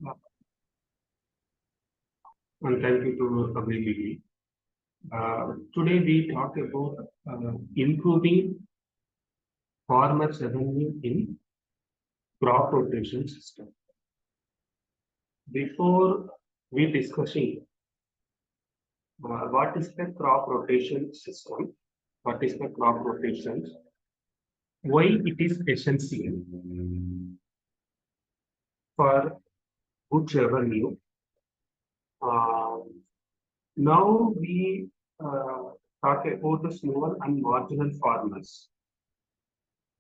And thank you to WBD. Today we talk about improving farmers' revenue in crop rotation system. Before we discussing what is the crop rotation system, what is the crop rotation, why it is essential for good revenue. Now we talk about the small and marginal farmers.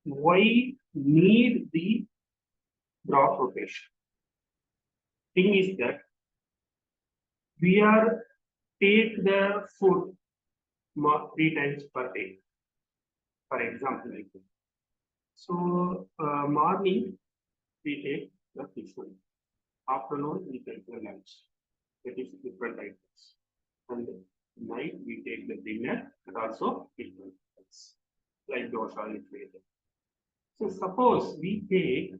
Why need the crop rotation? Thing is that we are take the food 3 times per day. For example, like that. So morning we take the food. Afternoon we take the lunch. That is different items. And night we take the dinner and also different items like dosa and later. So suppose we take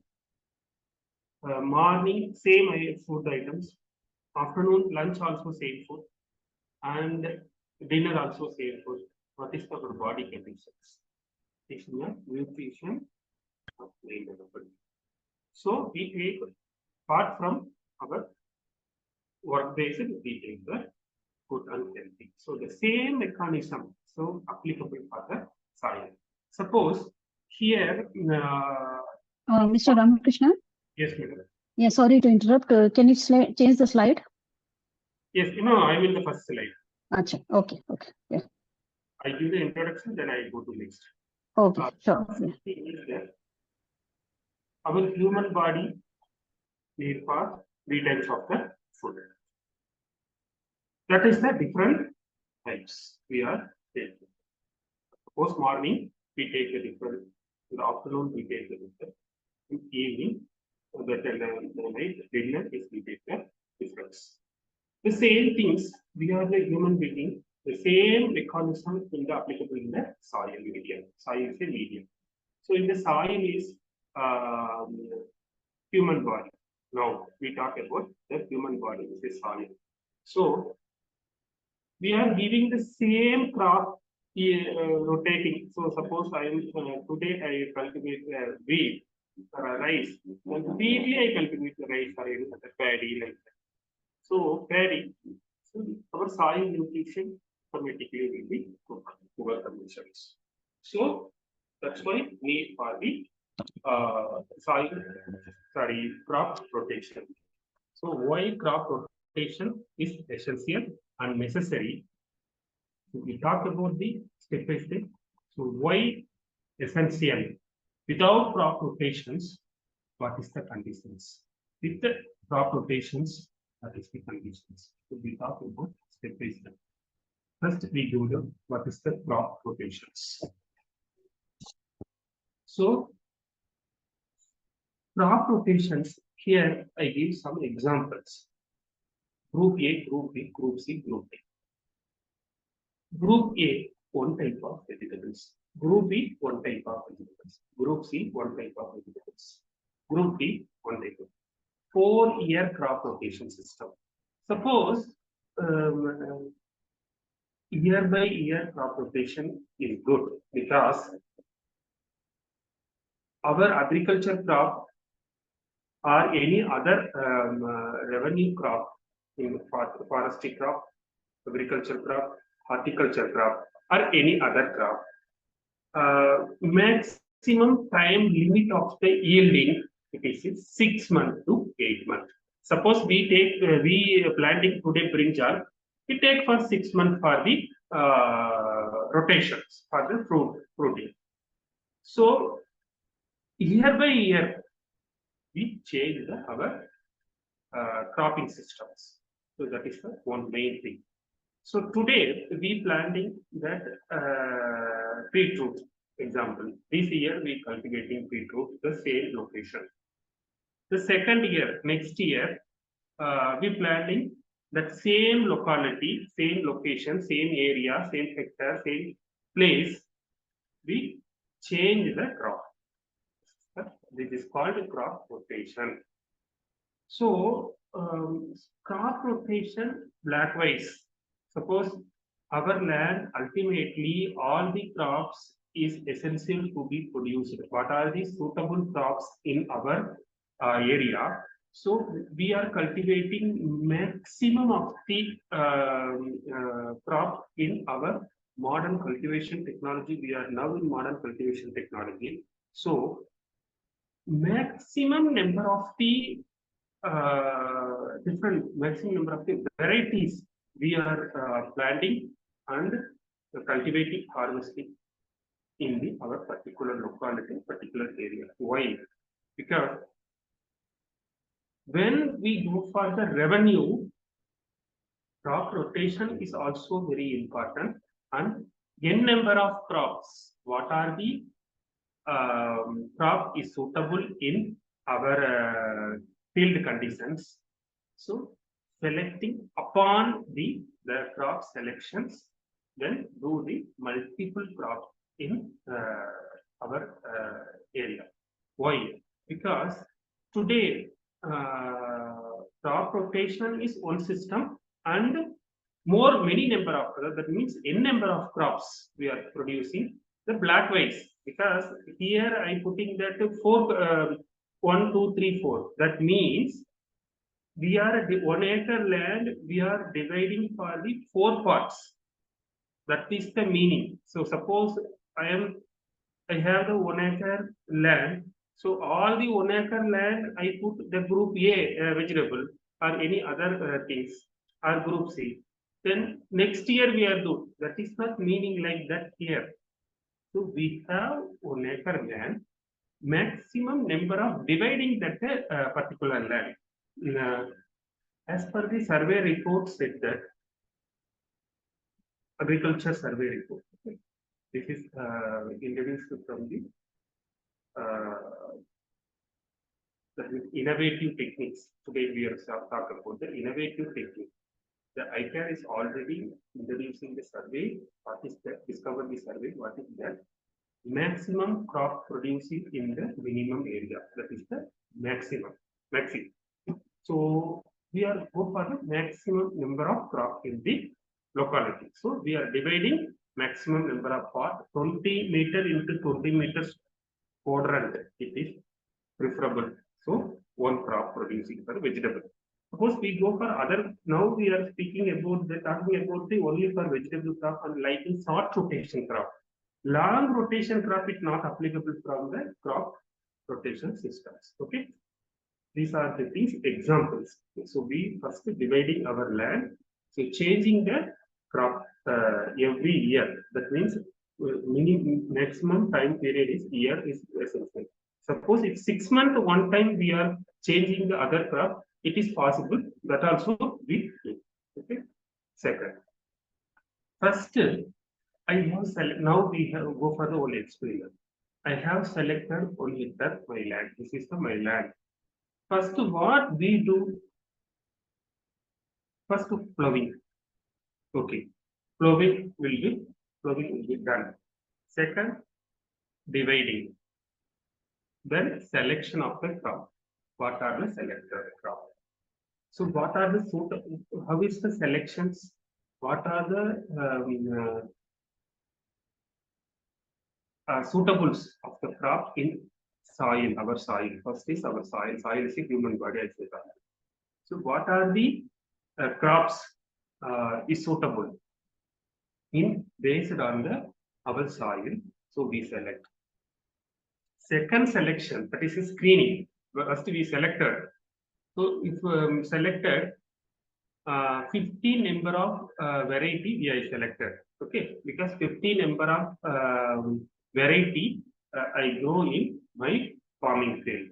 morning same food items, afternoon lunch also same food, and dinner also same food. What is our body conditions? It's not nutrition of the body. So we take apart from our work basis, we take the good and healthy. So the same mechanism so applicable for the soil. Suppose here Mr. Ramakrishnan? Yes, madam. Yeah, sorry to interrupt. Can you change the slide? Yes, I'm in the first slide. Achha, okay. Yeah. I give the introduction, then I go to next. Okay, sure. Yeah. Our human body need for 3 types of the food. That is the different types we are taking. Suppose morning we take a different, in the afternoon we take a different, in evening, the night dinner is we take the difference. The same things, we are the human being, the same mechanism in the applicable in the soil medium. Soil is a medium. So in the soil is human body. Now we talk about the human body, which is soil. So we are giving the same crop rotating. So suppose I am today I cultivate wheat or rice, and weekly I cultivate the rice or any other paddy like that. So paddy, so our soil nutrition automatically will be poor conditions. So that's why need for the crop rotation. So why crop rotation is essential and necessary? So we talk about the step by step. So why essential? Without crop rotations, what is the conditions? With the crop rotations, what is the conditions? So we talk about step by step. First, we do the what is the crop rotations. So crop rotations, here I give some examples. Group A, Group B, Group C, Group D. Group A, one type of vegetables. Group B, one type of vegetables. Group C, one type of vegetables. Group D, one type of 4-year crop rotation system. Suppose year by year crop rotation is good because our agriculture crop or any other revenue crop in forestry crop, agriculture crop, horticulture crop, or any other crop, maximum time limit of the yielding it is 6 months to 8 months. Suppose we take we planting today brinjal, it take for 6 months for the rotations for the fruiting. So year by year we change our cropping systems. So that is the one main thing. So today we planting that beetroot example. This year we cultivating beetroot the same location. The second year, next year, we planting that same locality, same location, same area, same hectare, same place. We change the crop. This is called crop rotation. So crop rotation black-wise. Suppose our land ultimately all the crops is essential to be produced. What are the suitable crops in our area? So we are cultivating maximum of the crop in our modern cultivation technology. We are now in modern cultivation technology. So maximum number of the different maximum number of the varieties we are planting and cultivating, harvesting in the our particular locality, particular area. Why? Because when we go for the revenue, crop rotation is also very important, and n number of crops. What are the crop is suitable in our field conditions. So selecting upon the crop selections, then do the multiple crop in our area. Why? Because today crop rotation is one system, and many number of, that means n number of crops we are producing the black waste. Because here I putting that 1, 2, 3, 4. That means we are at the 1 acre land, we are dividing for the 4 parts. That is the meaning. So suppose I have the 1 acre land. So all the 1 acre land I put the group A vegetable or any other things, or group C. Then next year we are good. That is not meaning like that here. So we have 1 acre land, maximum number of dividing that particular land. As per the survey report said that agriculture survey report. Okay. This is introduced from the innovative techniques. Today we are talking about the innovative technique. The ICAR is already introducing the survey. What is that? Discover the survey. What is that? Maximum crop producing in the minimum area. That is the maximum. So we are go for the maximum number of crop in the locality. So we are dividing maximum number of pot 20 meter into 20 meters quadrant. It is preferable. So one crop producing for vegetable. Suppose we go for other. Now we are speaking about talking about the only for vegetable crop and like in short rotation crop. Long rotation crop is not applicable from the crop rotation systems. Okay. These are the things examples. So we first dividing our land. So changing the crop every year. That means maximum time period is year is essential. Suppose if 6 months one time we are changing the other crop, it is possible. That also we do. Okay. Second. First, I have select. Now we have go for the whole experiment. I have selected only that my land. This is my land. First, what we do? First, plowing. Okay, plowing will be done. Second, dividing. Then selection of the crop. What are the selected crop? So what are the how is the selections? What are the suitables of the crop in soil, our soil. First is our soil. Soil is a human body, I say that. So what are the crops is suitable in based on the our soil? So we select. Second selection, that is a screening. First we selected. So if selected 50 number of variety we are selected. Okay, because 50 number of variety I grow in my farming field.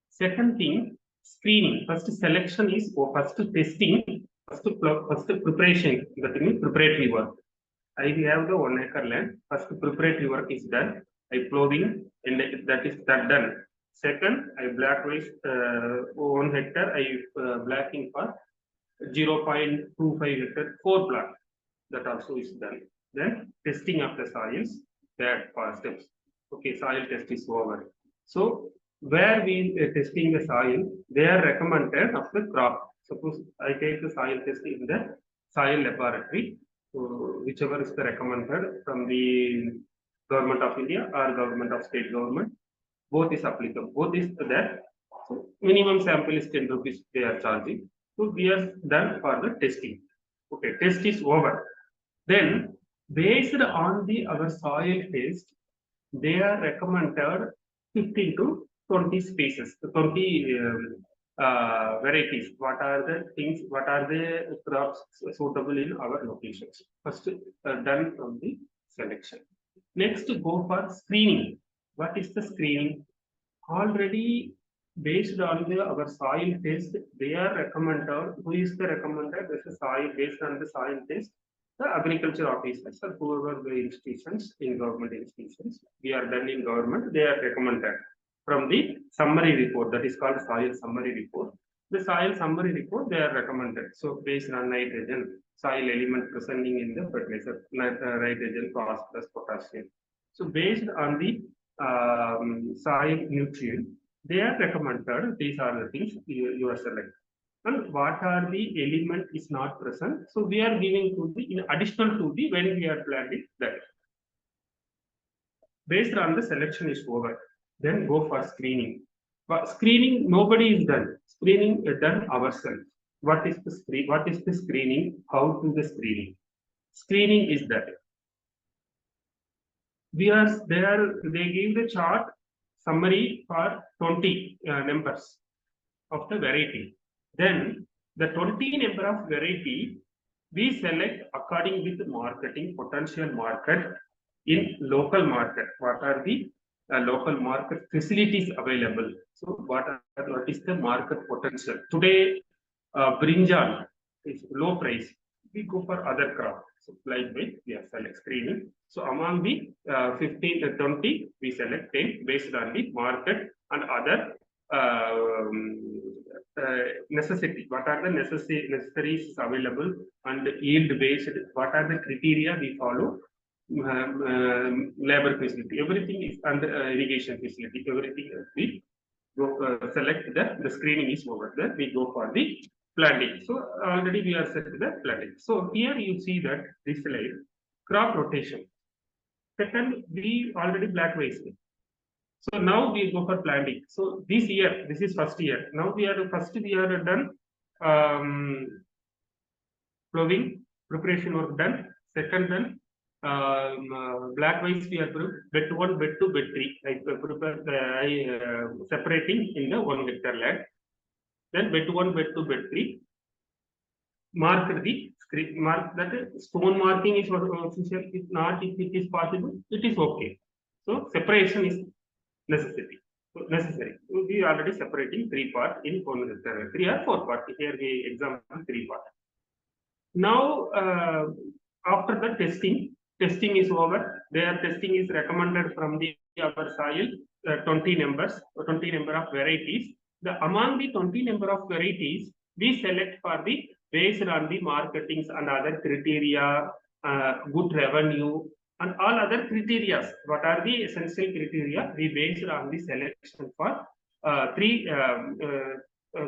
Second thing, screening. First selection is first testing, first preparation. That means preparatory work. I have the 1 acre land. First preparatory work is done. I plowing and that is done. Second, I black waste 1 hectare. I blacking for 0.25 hectare 4 black. That also is done. Then testing of the soils. That for steps. Okay, soil test is over. So where we testing the soil, they are recommended of the crop. Suppose I take the soil test in the soil laboratory, so whichever is the recommended from the government of India or government of state government, both is applicable. Both is there. So minimum sample is 10 rupees they are charging. So we are done for the testing. Okay, test is over. Then based on the our soil test, they are recommended 15 to 20 species, 20 varieties. What are the things, what are the crops suitable in our locations? First, done from the selection. Next, go for screening. What is the screening? Already based on our soil test, they are recommended. Who is the recommended? This is soil based on the soil test. The agriculture officers or whoever the institutions in government institutions, we are done in government, they are recommended from the summary report that is called soil summary report. The soil summary report they are recommended. So based on nitrogen, soil element presenting in the fertilizer, nitrogen, phosphorus, potassium. So based on the soil nutrient, they are recommended. These are the things you are selecting. And what are the element is not present. So we are giving to the in additional to the when we are planting that. Based on the selection is over, then go for screening. But screening, nobody is done. Screening is done ourselves. What is the screen? What is the screening? How to the screening? Screening is that we are there. They give the chart summary for 20 numbers of the variety. Then the 20 number of variety we select according with the marketing potential market in local market. What are the local market facilities available? So what is the market potential? Today, brinjal is low price. We go for other crop. So like we are select screening. So among the 15 to 20, we select 10 based on the market and other necessity. What are the necessaries available and yield based? What are the criteria we follow? Labor facility, everything is under irrigation facility. Everything we go select the screening is over. Then we go for the planting. So already we are set to the planting. So here you see that this slide crop rotation. Second, we already black waste. So now we go for planting. So this year, this is first year. Now we are done ploughing, preparation work done. Second done black waste we are bed 1, bed 2, bed 3. I separating in the 1 hectare land. Then bed 1, bed 2, bed 3. Mark the screen, mark that stone marking is official. If not, if it is possible, it is okay. So separation is necessary. So we are already separating 3 parts in 1 hectare, 3 or 4 parts. Here we example 3 parts. Now, after the testing is over. Their testing is recommended from the our soil 20 numbers, 20 number of varieties. Among the 20 number of varieties, we select for the based on the marketings and other criteria, good revenue, and all other criteria. What are the essential criteria? We based on the selection for 3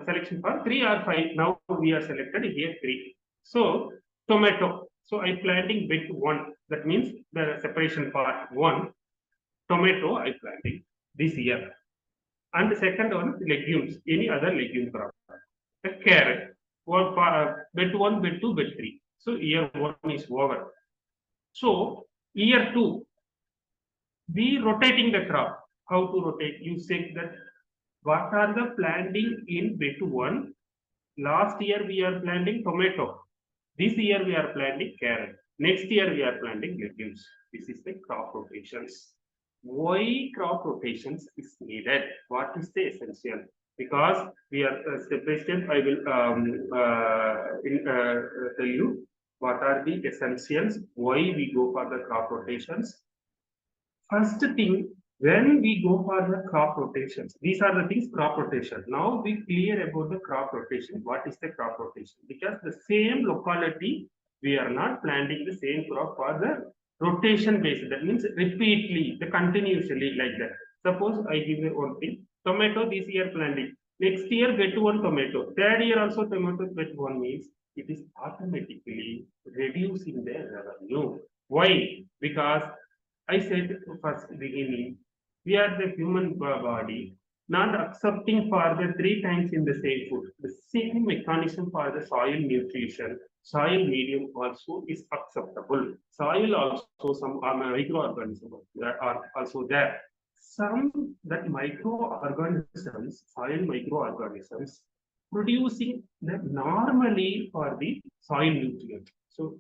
selection for 3 or 5. Now we are selected here 3. So tomato. So I planting bed 1. That means the separation part 1. Tomato I planting this year. And the second one legumes. Any other legume crop. The carrot. Bed 1, bed 2, bed 3. So year 1 is over. So year 2, we rotating the crop. How to rotate? You say that what are the planting in bed 1? Last year we are planting tomato. This year we are planting carrot. Next year we are planting legumes. This is the crop rotations. Why crop rotations is needed? What is the essential? Because we are step by step. I will tell you what are the essentials. Why we go for the crop rotations? First thing, when we go for the crop rotations, these are the things crop rotation. Now we clear about the crop rotation. What is the crop rotation? Because the same locality, we are not planting the same crop for the rotation basis. That means repeatedly, the continuously like that. Suppose I give you one thing. Tomato this year planting. Next year get one tomato. Third year also tomato get one means it is automatically reducing the revenue. Why? Because I said first beginning, we are the human body not accepting for the 3 times in the same food. The same mechanism for the soil nutrition, soil medium also is acceptable. Soil also some microorganisms are also there. Some that microorganisms, soil microorganisms, producing that normally for the soil nutrient. So,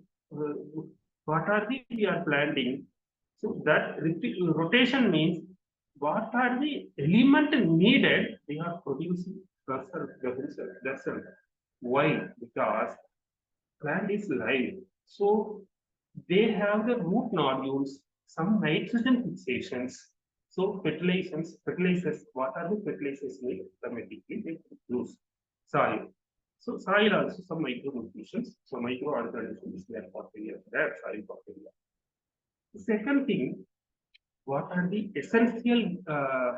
what are the we are planting? So that rotation means what are the element needed they are producing themselves. Why? Because plant is live. So they have the root nodules, some nitrogen fixations. So fertilizers, what are the fertilizers need? Automatically they produce soil. So soil also some micronutrients, some microorganisms there bacteria, there soil bacteria. The second thing, what are the essential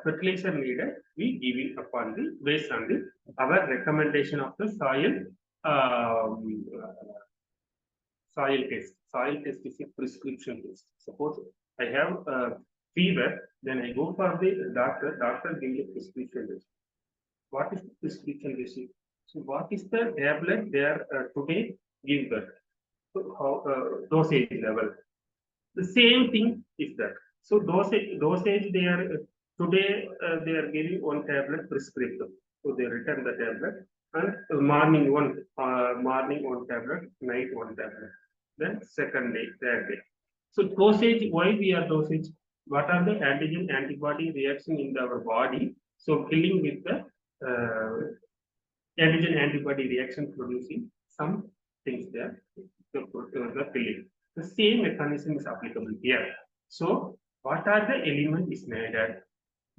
fertilizer needed? We giving upon the based on the our recommendation of the um, soil test. Soil test is a prescription test. Suppose I have fever, then I go for the doctor. Doctor gives a prescription test. What is the prescription test? So what is the tablet there today? Give that. So how dosage level. The same thing is that. So dosage they are today they are giving one tablet prescriptive. So they return the tablet and morning one tablet, night one tablet. Then second day, third day. So dosage, why we are dosage? What are the antigen antibody reaction in our body? So killing with the antigen antibody reaction producing some things there, the killing. The same mechanism is applicable here. So, what are the element is needed?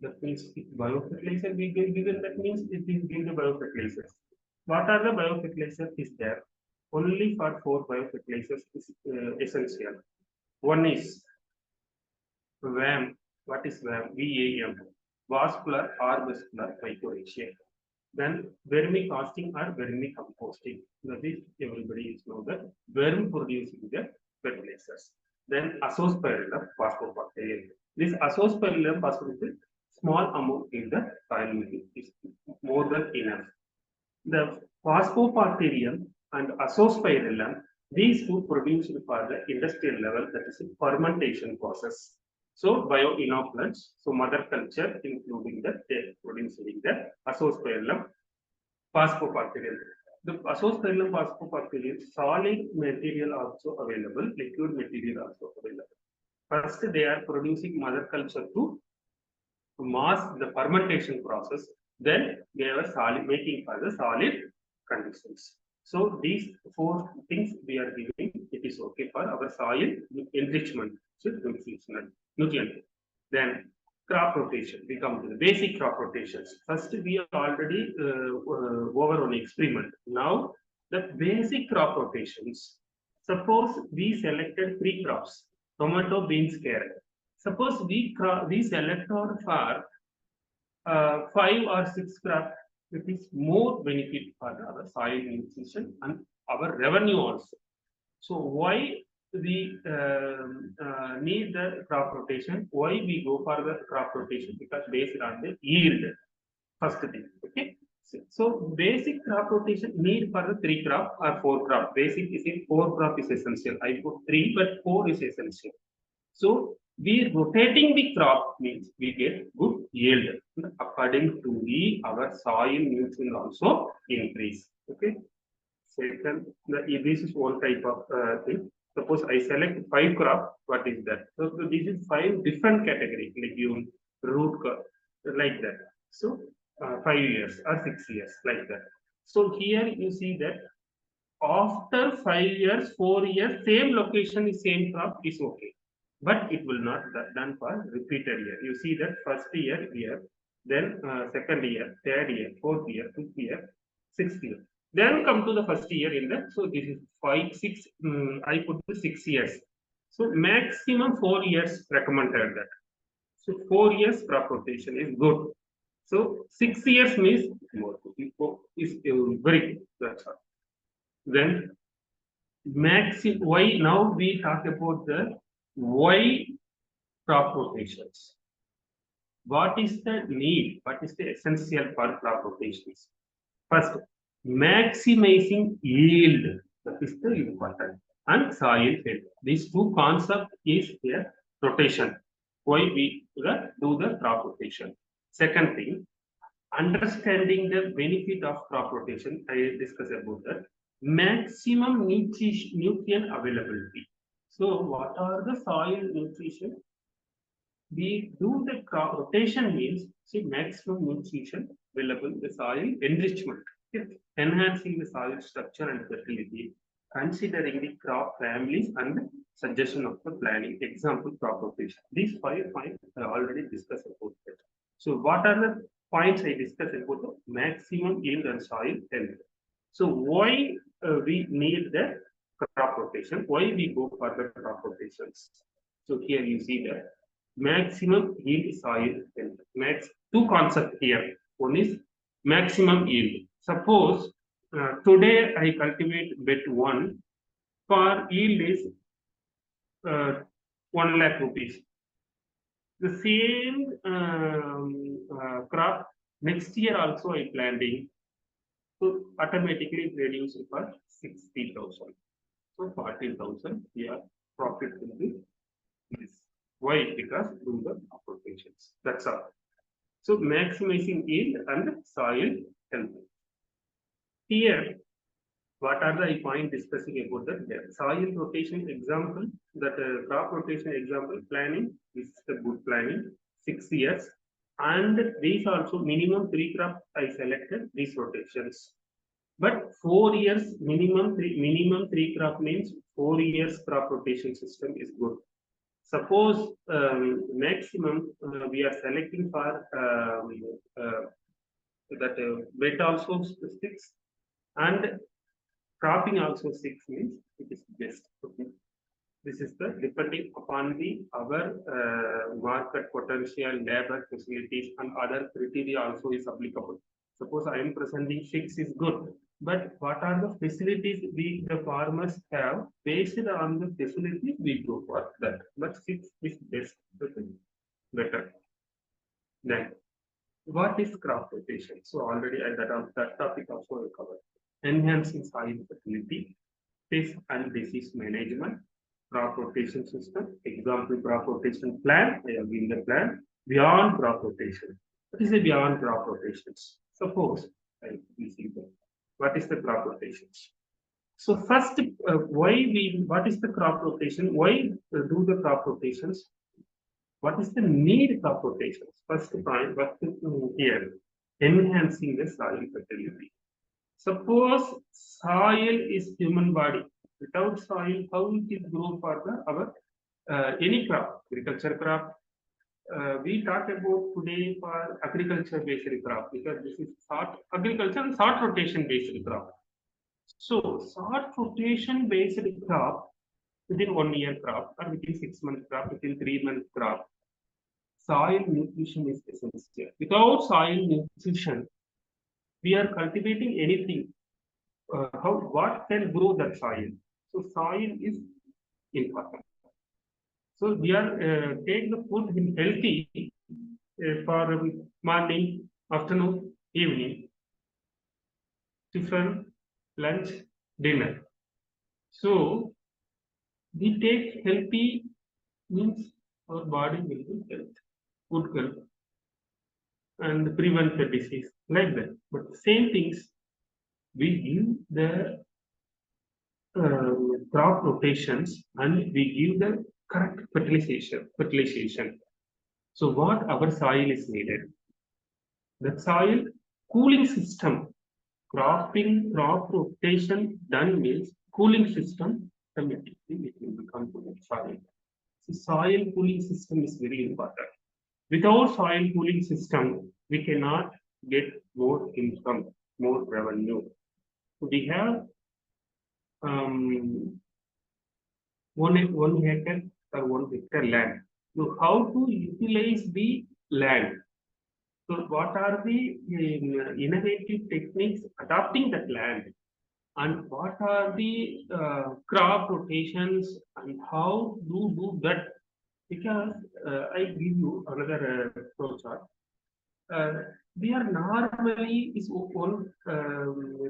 That means if biofertilizer we get given, that means it is given the biofertilizers. What are the biofertilizers is there? Only for 4 biofertilizers is essential. One is VAM. What is VAM? VAM. Vascular or vascular mycorrhizia. Then vermicasting or vermicomposting. That is everybody is know that verm producing the fertilizers. Then azospirillum phosphobacterium. This azospirillum phosphobacterium small amount in the soil medium is more than enough. The phosphobacterium and azospirillum, these two produced for the industrial level, that is a fermentation process. So bioinoculants, so mother culture including the producing the azospirillum phosphobacterium. The azospirillum phosphobacterium solid material also available, liquid material also available. First they are producing mother culture to mask the fermentation process, then they are solid making for the solid conditions. So these 4 things we are giving, it is okay for our soil enrichment, so nutrient. Then crop rotation, we come to the basic crop rotations. First we are already over on experiment. Now the basic crop rotations, suppose we selected 3 crops, tomato, beans, carrot. Suppose we selected for 5 or 6 crops, it is more benefit for our soil nutrition and our revenue also. So why we need the crop rotation? Why we go for the crop rotation? Because based on the yield, first thing. Okay. So basic crop rotation need for the 3 crop or 4 crop. Basic is in 4 crop is essential. I put 3, but 4 is essential. So we rotating the crop means we get good yield. According to our soil nutrient also increase. Okay. Second, this is one type of thing. Suppose I select 5 crop, what is that? So this is 5 different category, legume, root crop, like that. So 5 years or 6 years, like that. So here you see that after 5 years, 4 years, same location is same crop is okay. But it will not done for repeated year. You see that first year here, then second year, third year, fourth year, fifth year, sixth year. Then come to the first year in that. So this is 5, 6. I put the 6 years. So maximum 4 years recommended that. So 4 years crop rotation is good. So 6 years means more is very good. That's all. Then why now we talk about the why crop rotations. What is the need? What is the essential for crop rotations? First, maximizing yield. That is the important. And soil health. These two concepts is a rotation. Why we do the crop rotation. Second thing, understanding the benefit of crop rotation. I discussed about that. Maximum nutrient availability. So, what are the soil nutrition? We do the crop rotation means see maximum nutrition available in the soil enrichment, okay? Enhancing the soil structure and fertility, considering the crop families and suggestion of the planning. Example, crop rotation. These 5 points I already discussed about that. So, what are the points I discussed about the maximum yield and soil health? So, why we need the crop rotation? Why we go for the crop rotations? So, here you see that maximum yield soil health. Two concepts here. One is maximum yield. Suppose today I cultivate bed 1 for yield is 1 lakh rupees. The same crop next year also I planting, so automatically reduce for 60,000. So 40,000 we are profit will be this. Why? Because do the appropriations. That's all. So maximizing yield and soil health. Here, what are the point discussing about the soil rotation example? That crop rotation example planning. This is the good planning. 6 years, and these also minimum 3 crop I selected these rotations. But 4 years minimum three crop means 4 years crop rotation system is good. Suppose maximum we are selecting for that wet also 6 and cropping also 6 means it is best. Okay. This is the depending upon the our market potential, labor facilities, and other criteria also is applicable. Suppose I am presenting 6 is good, but what are the facilities we the farmers have? Based on the facilities we go for that. But 6 is best, better. Then what is crop rotation? So already that topic also I covered. Enhancing soil fertility, pest and disease management, crop rotation system. Example, crop rotation plan. I have given the plan. Beyond crop rotation. What is the beyond crop rotations? Suppose we see that. What is the crop rotations? So first, what is the crop rotation? Why do the crop rotations? What is the need crop rotations? First point, here, enhancing the soil fertility. Suppose soil is human body. Without soil, how it will grow for our any crop, agriculture crop. We talk about today for agriculture based crop because this is agriculture and short rotation based crop. So short rotation based crop within 1 year crop or within 6 month crop, within 3 month crop. Soil nutrition is essential. Without soil nutrition, we are cultivating anything. What can grow that soil? So soil is important. So we are take the food in healthy for morning, afternoon, evening, tiffin, lunch, dinner. So we take healthy means our body will be health, good health, and prevent the disease like that. But same things we give the crop rotations and we give the correct fertilization. So what our soil is needed? The soil cooling system, crop rotation done means cooling system automatically it will become to the soil. So soil cooling system is very important. Without soil cooling system, we cannot get more income, more revenue. We have 1 acre or 1 hectare land. So how to utilize the land? So what are the innovative techniques adapting that land? And what are the crop rotations and how do that? Because I give you another flow chart. We are normally is one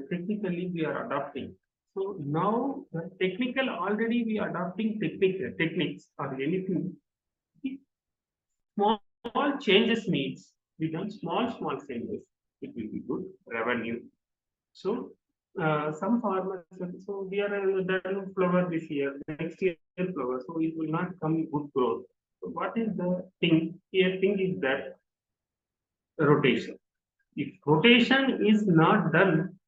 technically we are adopting. So now technical already we are adopting techniques or anything. Small, small changes means we done small changes. It will be good revenue. So some farmers said, so we are done flower this year, next year flower, so it will not come good growth. So what is the thing? Here thing is that rotation. If rotation is not done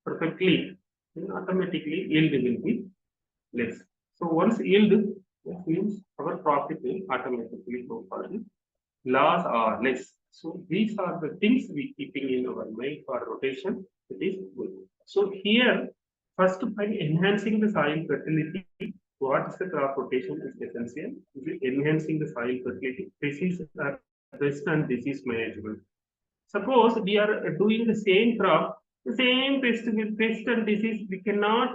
perfectly, then automatically yield will be less. So once yield that means our profit will automatically go for the loss or less. So these are the things we keeping in our mind for rotation. It is good. So here, first by enhancing the soil fertility, what is the crop rotation is essential. Enhancing the soil fertility, disease pest and disease management. Suppose we are doing the same crop, the same pest and disease, we cannot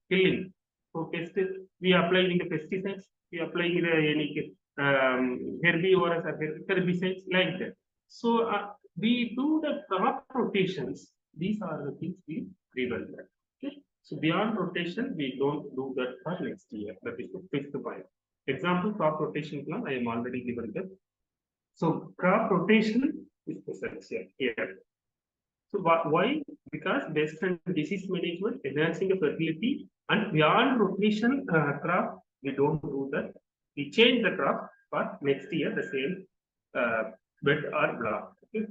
killing. So pest, we applying the pesticides, we applying the any herbivores or herbicides like that. So we do the crop rotations. These are the things we prevent that. Okay. So beyond rotation, we don't do that for next year. That is the fifth point. Example crop rotation plan. I am already given that. So crop rotation is essential here. So why? Because based on disease management, enhancing the fertility, and beyond rotation crop, we don't do that. We change the crop for next year the same bed or block. Okay.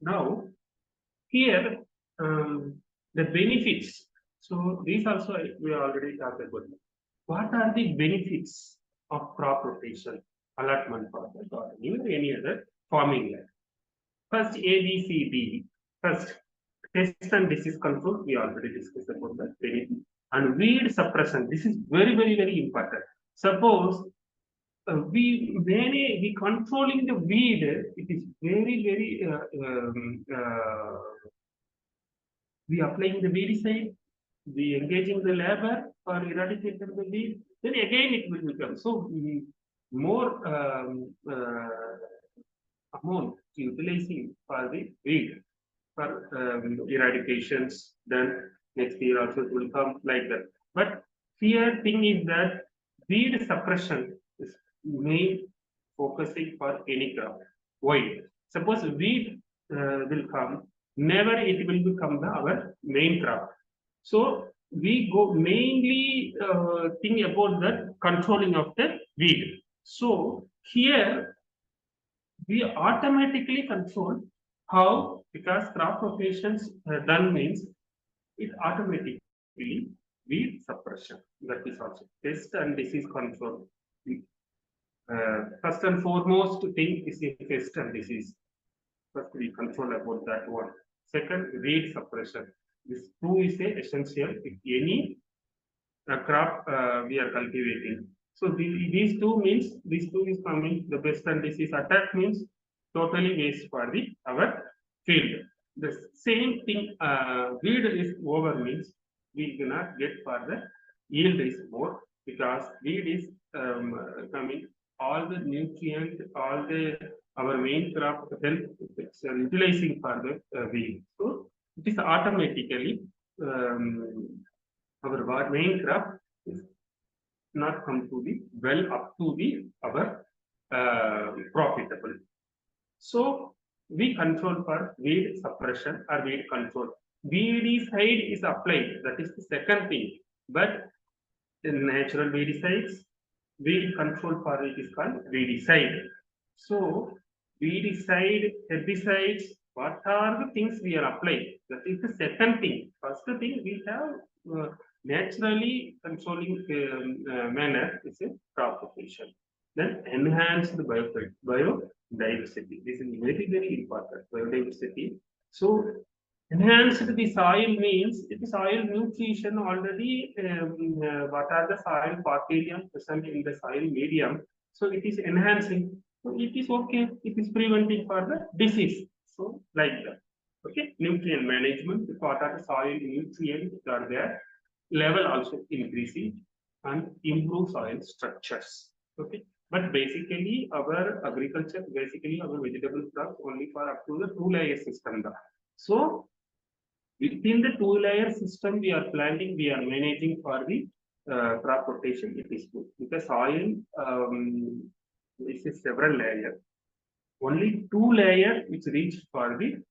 Now here the benefits. So these also we already talked about. What are the benefits of crop rotation, allotment process, or even any other farming land? First, A, B, C, D. First, pest and disease control. We already discussed about that. And weed suppression. This is very important. Suppose we controlling the weed. It is very we applying the weedicide. We engaging the labor for eradicating the weed. Then again it will become so more amount utilizing for the weed for eradications. Then next year also it will come like that. But here thing is that weed suppression is main focusing for any crop. Why? Suppose weed will come, never it will become our main crop. So we go mainly think about the controlling of the weed. So here we automatically control how, because crop rotations done means it automatically weed suppression. That is also pest and disease control. First and foremost thing is the pest and disease. First we control about that one. Second, weed suppression. This two is essential if any crop we are cultivating. So these two means these two is coming. The pest and disease attack means totally waste for the our field. The same thing weed is over means we cannot get for the yield is more, because weed is coming all the nutrient, all the our main crop health it's utilizing for the weed. So it is automatically our main crop is not come to the well up to the our profitable. So we control for weed suppression or weed control. Weedicide is applied. That is the second thing. But in natural weedicides, weed control for it is called weedicide. So weedicide, herbicides, what are the things we are applying? That is the second thing. First thing we have naturally controlling manner is a crop rotation. Then enhance the biodiversity. This is very important. Biodiversity. So enhanced the soil means it is soil nutrition already. What are the soil bacteria present in the soil medium? So it is enhancing. So it is okay. It is preventing for the disease. So like that. Okay, nutrient management, the part of the soil nutrients are there, level also increasing and improve soil structures. Okay, but basically our agriculture, basically our vegetable crops only for up to the 2-layer system. So within the 2-layer system we are planting, we are managing for the crop rotation. It is good because soil this is several layers. Only 2 layers which reach for the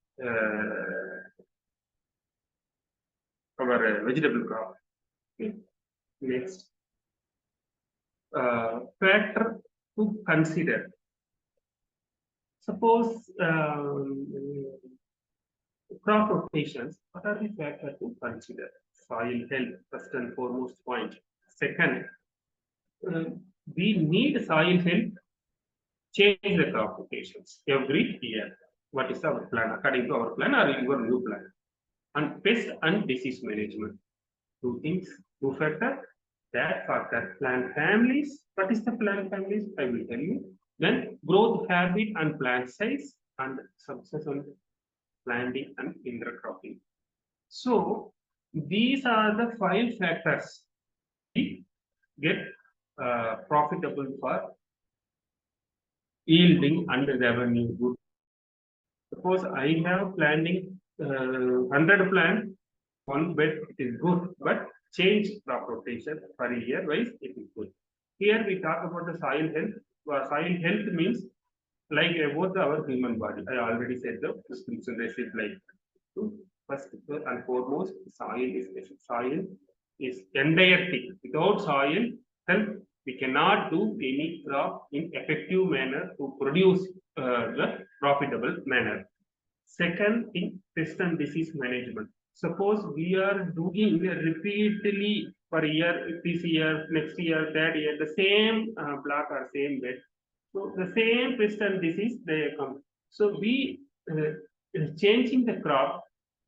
our vegetable crop. Okay. Next, factor to consider. Suppose crop rotations. What are the factors to consider? Soil health, first and foremost point. Second, we need soil health. Change the crop rotations every year. What is our plan? According to our plan or your new plan? And pest and disease management. 2 things, 2 factors. That factor, plant families. What is the plant families? I will tell you. Then growth habit and plant size and success on planting and intercropping. So these are the 5 factors we get profitable for yielding and revenue good. Suppose I have planting 100 plant, 1 bed, it is good, but change crop rotation per year wise, it is good. Here we talk about the soil health. Soil health means like about our human body. I already said the description receipt like first and foremost, soil is entire thing. Without soil health, we cannot do any crop in effective manner to produce the profitable manner. Second thing, pest and disease management. Suppose we are doing repeatedly per year, this year, next year, that year, the same block or same bed. So the same pest and disease they come. So we changing the crop,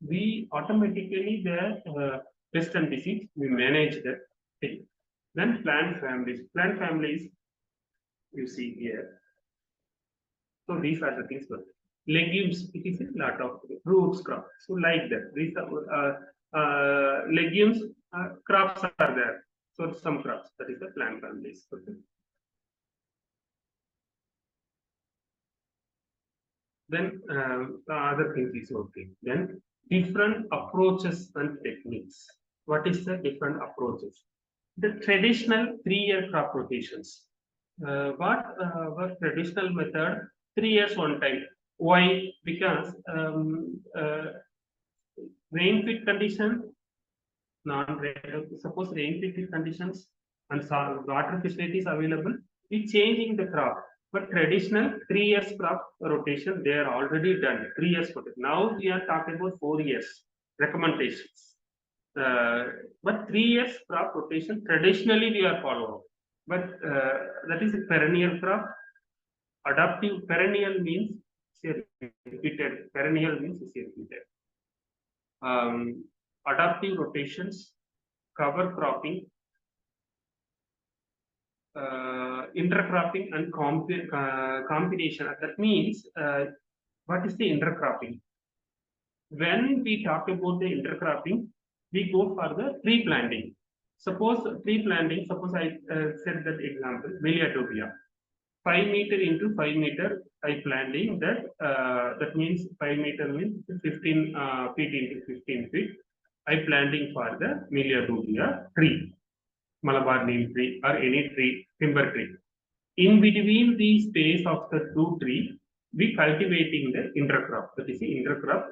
we automatically the pest and disease we manage that thing. Then plant families. Plant families you see here. So these are the things. Legumes, it is a lot of fruits crops. So like that, these are legumes crops are there. So some crops, that is the plant families. Okay. Then the other thing is okay. Then different approaches and techniques. What is the different approaches? The traditional 3-year crop rotations. What traditional method? 3 years one time. Why? Because rain-fit condition, suppose rain-fit conditions and water facilities available, we changing the crop. But traditional 3 years crop rotation, they are already done. 3 years. Now we are talking about 4 years recommendations. But 3 years crop rotation traditionally we are following. But that is a perennial crop. Adaptive perennial means repeated. Perennial means repeated. Adaptive rotations, cover cropping, intercropping and combination. That means what is the intercropping? When we talk about the intercropping, we go for the tree planting. Suppose tree planting, suppose I said that example, Miliatopia. 5 meter into 5 meter, I planting that. That means 5 meter means 15 feet into 15 feet. I planting for the Miliatopia tree, Malabar neem tree or any tree, timber tree. In between the space of the 2 trees, we cultivating the intercrop. That is the intercrop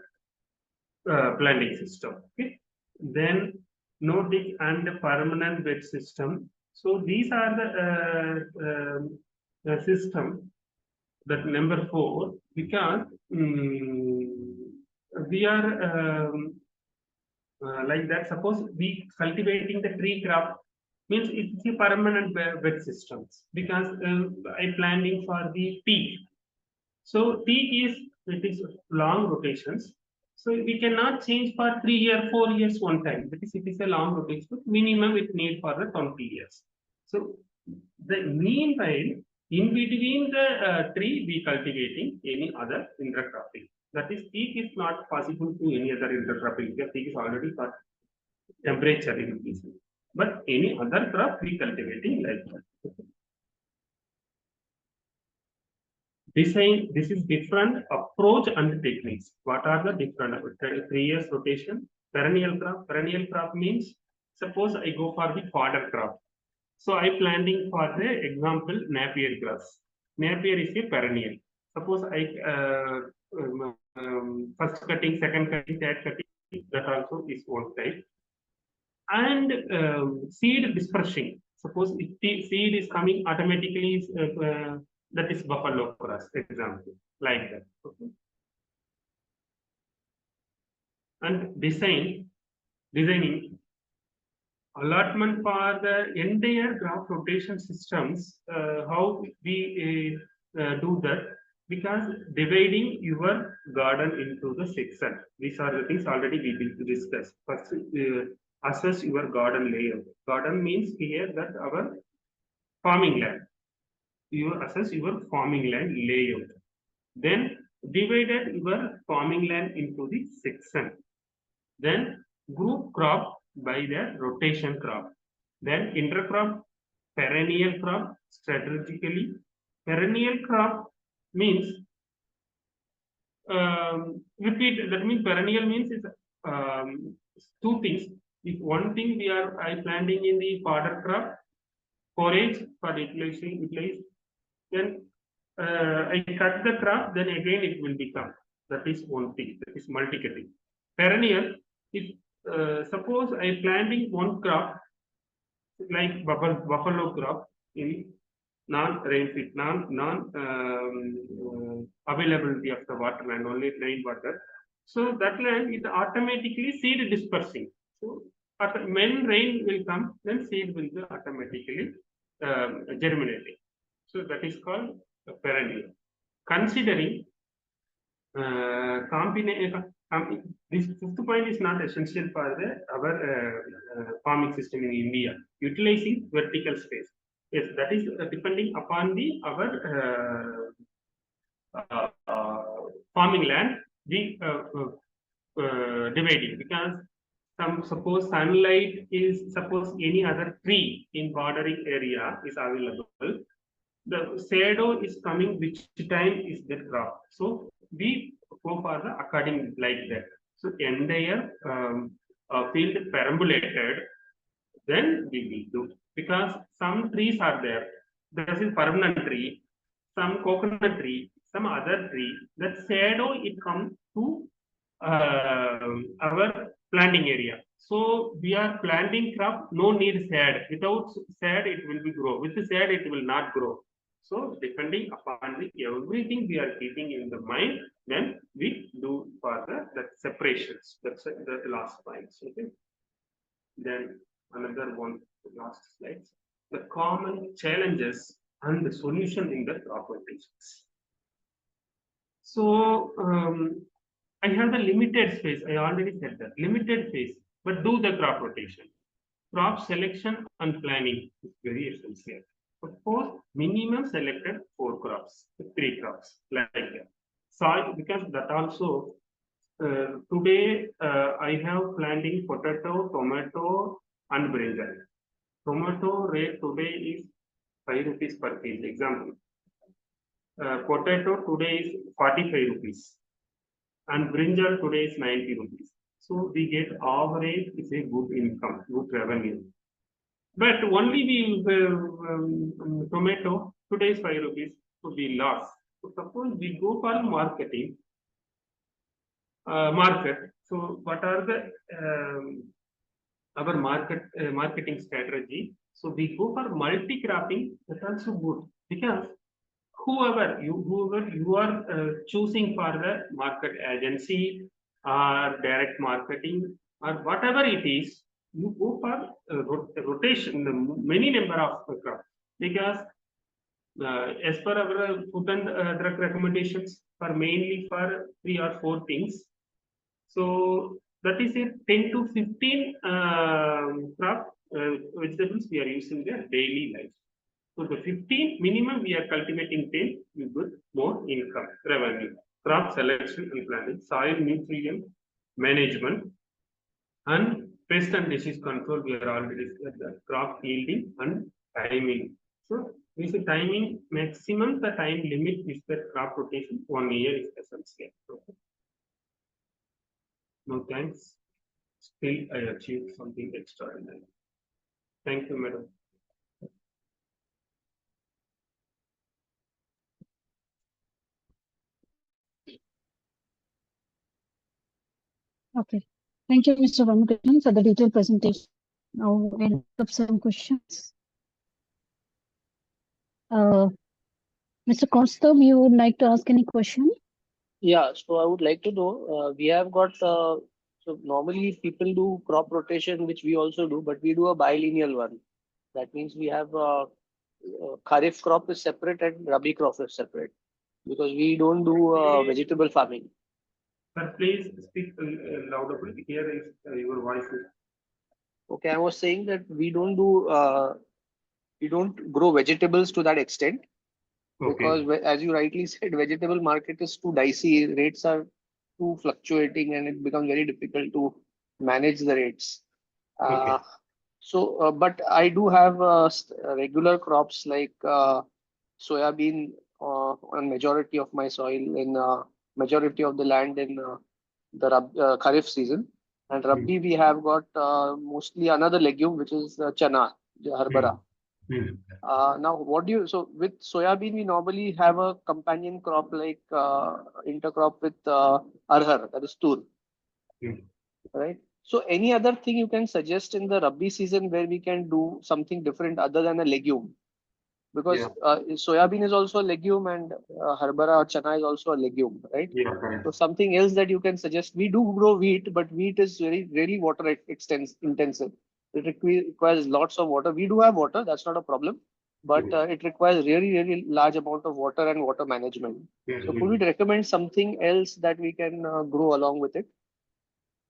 planting system. Okay. Then no-dig and the permanent bed system. So these are the system that number 4, because we are like that. Suppose we cultivating the tree crop means it's a permanent bed systems, because I planting for the teak. So teak it is long rotations. So we cannot change for 3 years, 4 years one time. That is, it is a long rotation. Minimum it need for the 20 years. So the meanwhile, In between the tree, we cultivating any other intercropping. That is, teak is not possible to any other intercropping because teak is already got temperature increase. But any other crop we cultivating like that. Design, this is different approach and techniques. What are the different 3 years rotation? Perennial crop means suppose I go for the fodder crop. So I planting for the example Napier grass. Napier is a perennial. Suppose I first cutting, second cutting, third cutting, that also is one type. And seed dispersing. Suppose if the seed is coming automatically, that is buffalo grass, example, like that. Okay. And designing allotment for the entire crop rotation systems, how we do that, because dividing your garden into the section. These are the things already we will discuss. First, assess your garden layout. Garden means here that our farming land. You assess your farming land layout. Then divided your farming land into the section. Then group crop by the rotation crop. Then intercrop, perennial crop strategically. Perennial crop means repeat. That means perennial means it's two things. If one thing I planting in the fodder crop, forage for utilizing, then I cut the crop, then again it will become. That is one thing. That is multi-cutting. Perennial, if suppose I planting one crop like buffalo crop in non-rain availability of the water and only rain water. So that land is automatically seed dispersing. So when rain will come, then seed will be automatically germinating. So that is called perennial. Considering this fifth point is not essential for our farming system in India. Utilizing vertical space. Yes, that is depending upon the our farming land. We dividing because suppose sunlight is suppose any other tree in bordering area is available. The shadow is coming which time is the crop. So we go for the according like that. So entire field perambulated, then we will do. Because some trees are there. There is permanent tree, some coconut tree, some other tree. That shadow it comes to our planting area. So we are planting crop, no need shade. Without shade, it will be grow. With the shade, it will not grow. So depending upon the everything we are keeping in the mind, then we do for the separations. That's the last points. Okay. Then another one, the last slides. The common challenges and the solution in the crop rotations. So I have the limited space. I already said that limited space, but do the crop rotation. Crop selection and planning is very essential. Suppose minimum selected 4 crops, 3 crops, like that. Soil, because that also today I have planting potato, tomato, and brinjal. Tomato rate today is 5 rupees per kg. Example. Potato today is 45 rupees and brinjal today is 90 rupees. So we get average is a good income, good revenue. But only we tomato today is 5 rupees, so we lost. So suppose we go for marketing, market. So what are the our marketing strategy? So we go for multi-cropping. That's also good because whoever you are choosing for the market agency or direct marketing or whatever it is, you go for rotation, many number of crops because as per our food and drug recommendations for mainly for 3 or 4 things. So that is a 10 to 15 crop vegetables we are using their daily life. So the 15 minimum we are cultivating 10, you get more income, revenue. Crop selection and planning, soil nutrient management, and pest and disease control. We are already discussed that. Crop yielding and timing. So we say timing maximum the time limit is the crop rotation 1 year is essential. Okay. No thanks. Still I achieved something extraordinary. Thank you, madam. Okay. Thank you, Mr. Ramakrishnan, for the detailed presentation. Now we'll have some questions. Mr. Kaustubh, you would like to ask any question? Yeah, so I would like to know, we have got, so normally people do crop rotation, which we also do, but we do a bilineal one. That means we have Kharif crop is separate and Rabi crop is separate, because we don't do vegetable farming. Sir, please speak louder. Here is your voice. Okay, I was saying that we don't do, we don't grow vegetables to that extent. Because as you rightly said, vegetable market is too dicey, rates are too fluctuating, and it becomes very difficult to manage the rates. But I do have regular crops like soybean on majority of my soil in majority of the land in the Kharif season. And Rabi, we have got mostly another legume, which is chana, harbara. Now, what do you, so with soybean, we normally have a companion crop like intercrop with arhar, that is tur, right? So any other thing you can suggest in the Rabi season where we can do something different other than a legume? Because soybean is also a legume and harbara or chana is also a legume, right? Yeah, correct. So something else that you can suggest. We do grow wheat, but wheat is really water intensive. It requires lots of water. We do have water, that's not a problem, but it requires really large amount of water and water management. So could we recommend something else that we can grow along with it?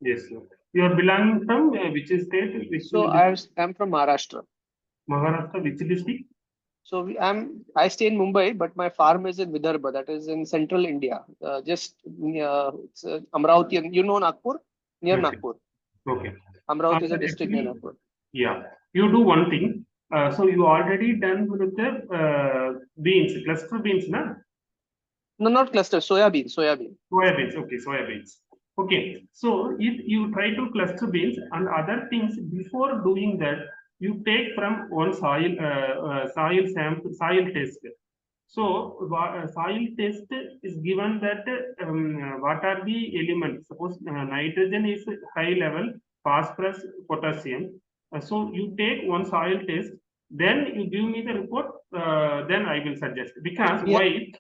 Yes, sir. You are belonging from which state? So I'm from Maharashtra. Maharashtra, which district? So I stay in Mumbai, but my farm is in Vidarbha, that is in central India, just it's Amravati. You know Nagpur, near Nagpur. Okay. Amravati is a district near Nagpur. Yeah, you do one thing. So you already done with the beans, cluster beans, na? No, not cluster, soybean. Soybeans, okay, soybeans. Okay, so if you try to cluster beans and other things before doing that, you take from one soil sample, soil test. So soil test is given that what are the elements? Suppose nitrogen is high level, phosphorus, potassium. So you take one soil test, then you give me the report. Then I will suggest, because why?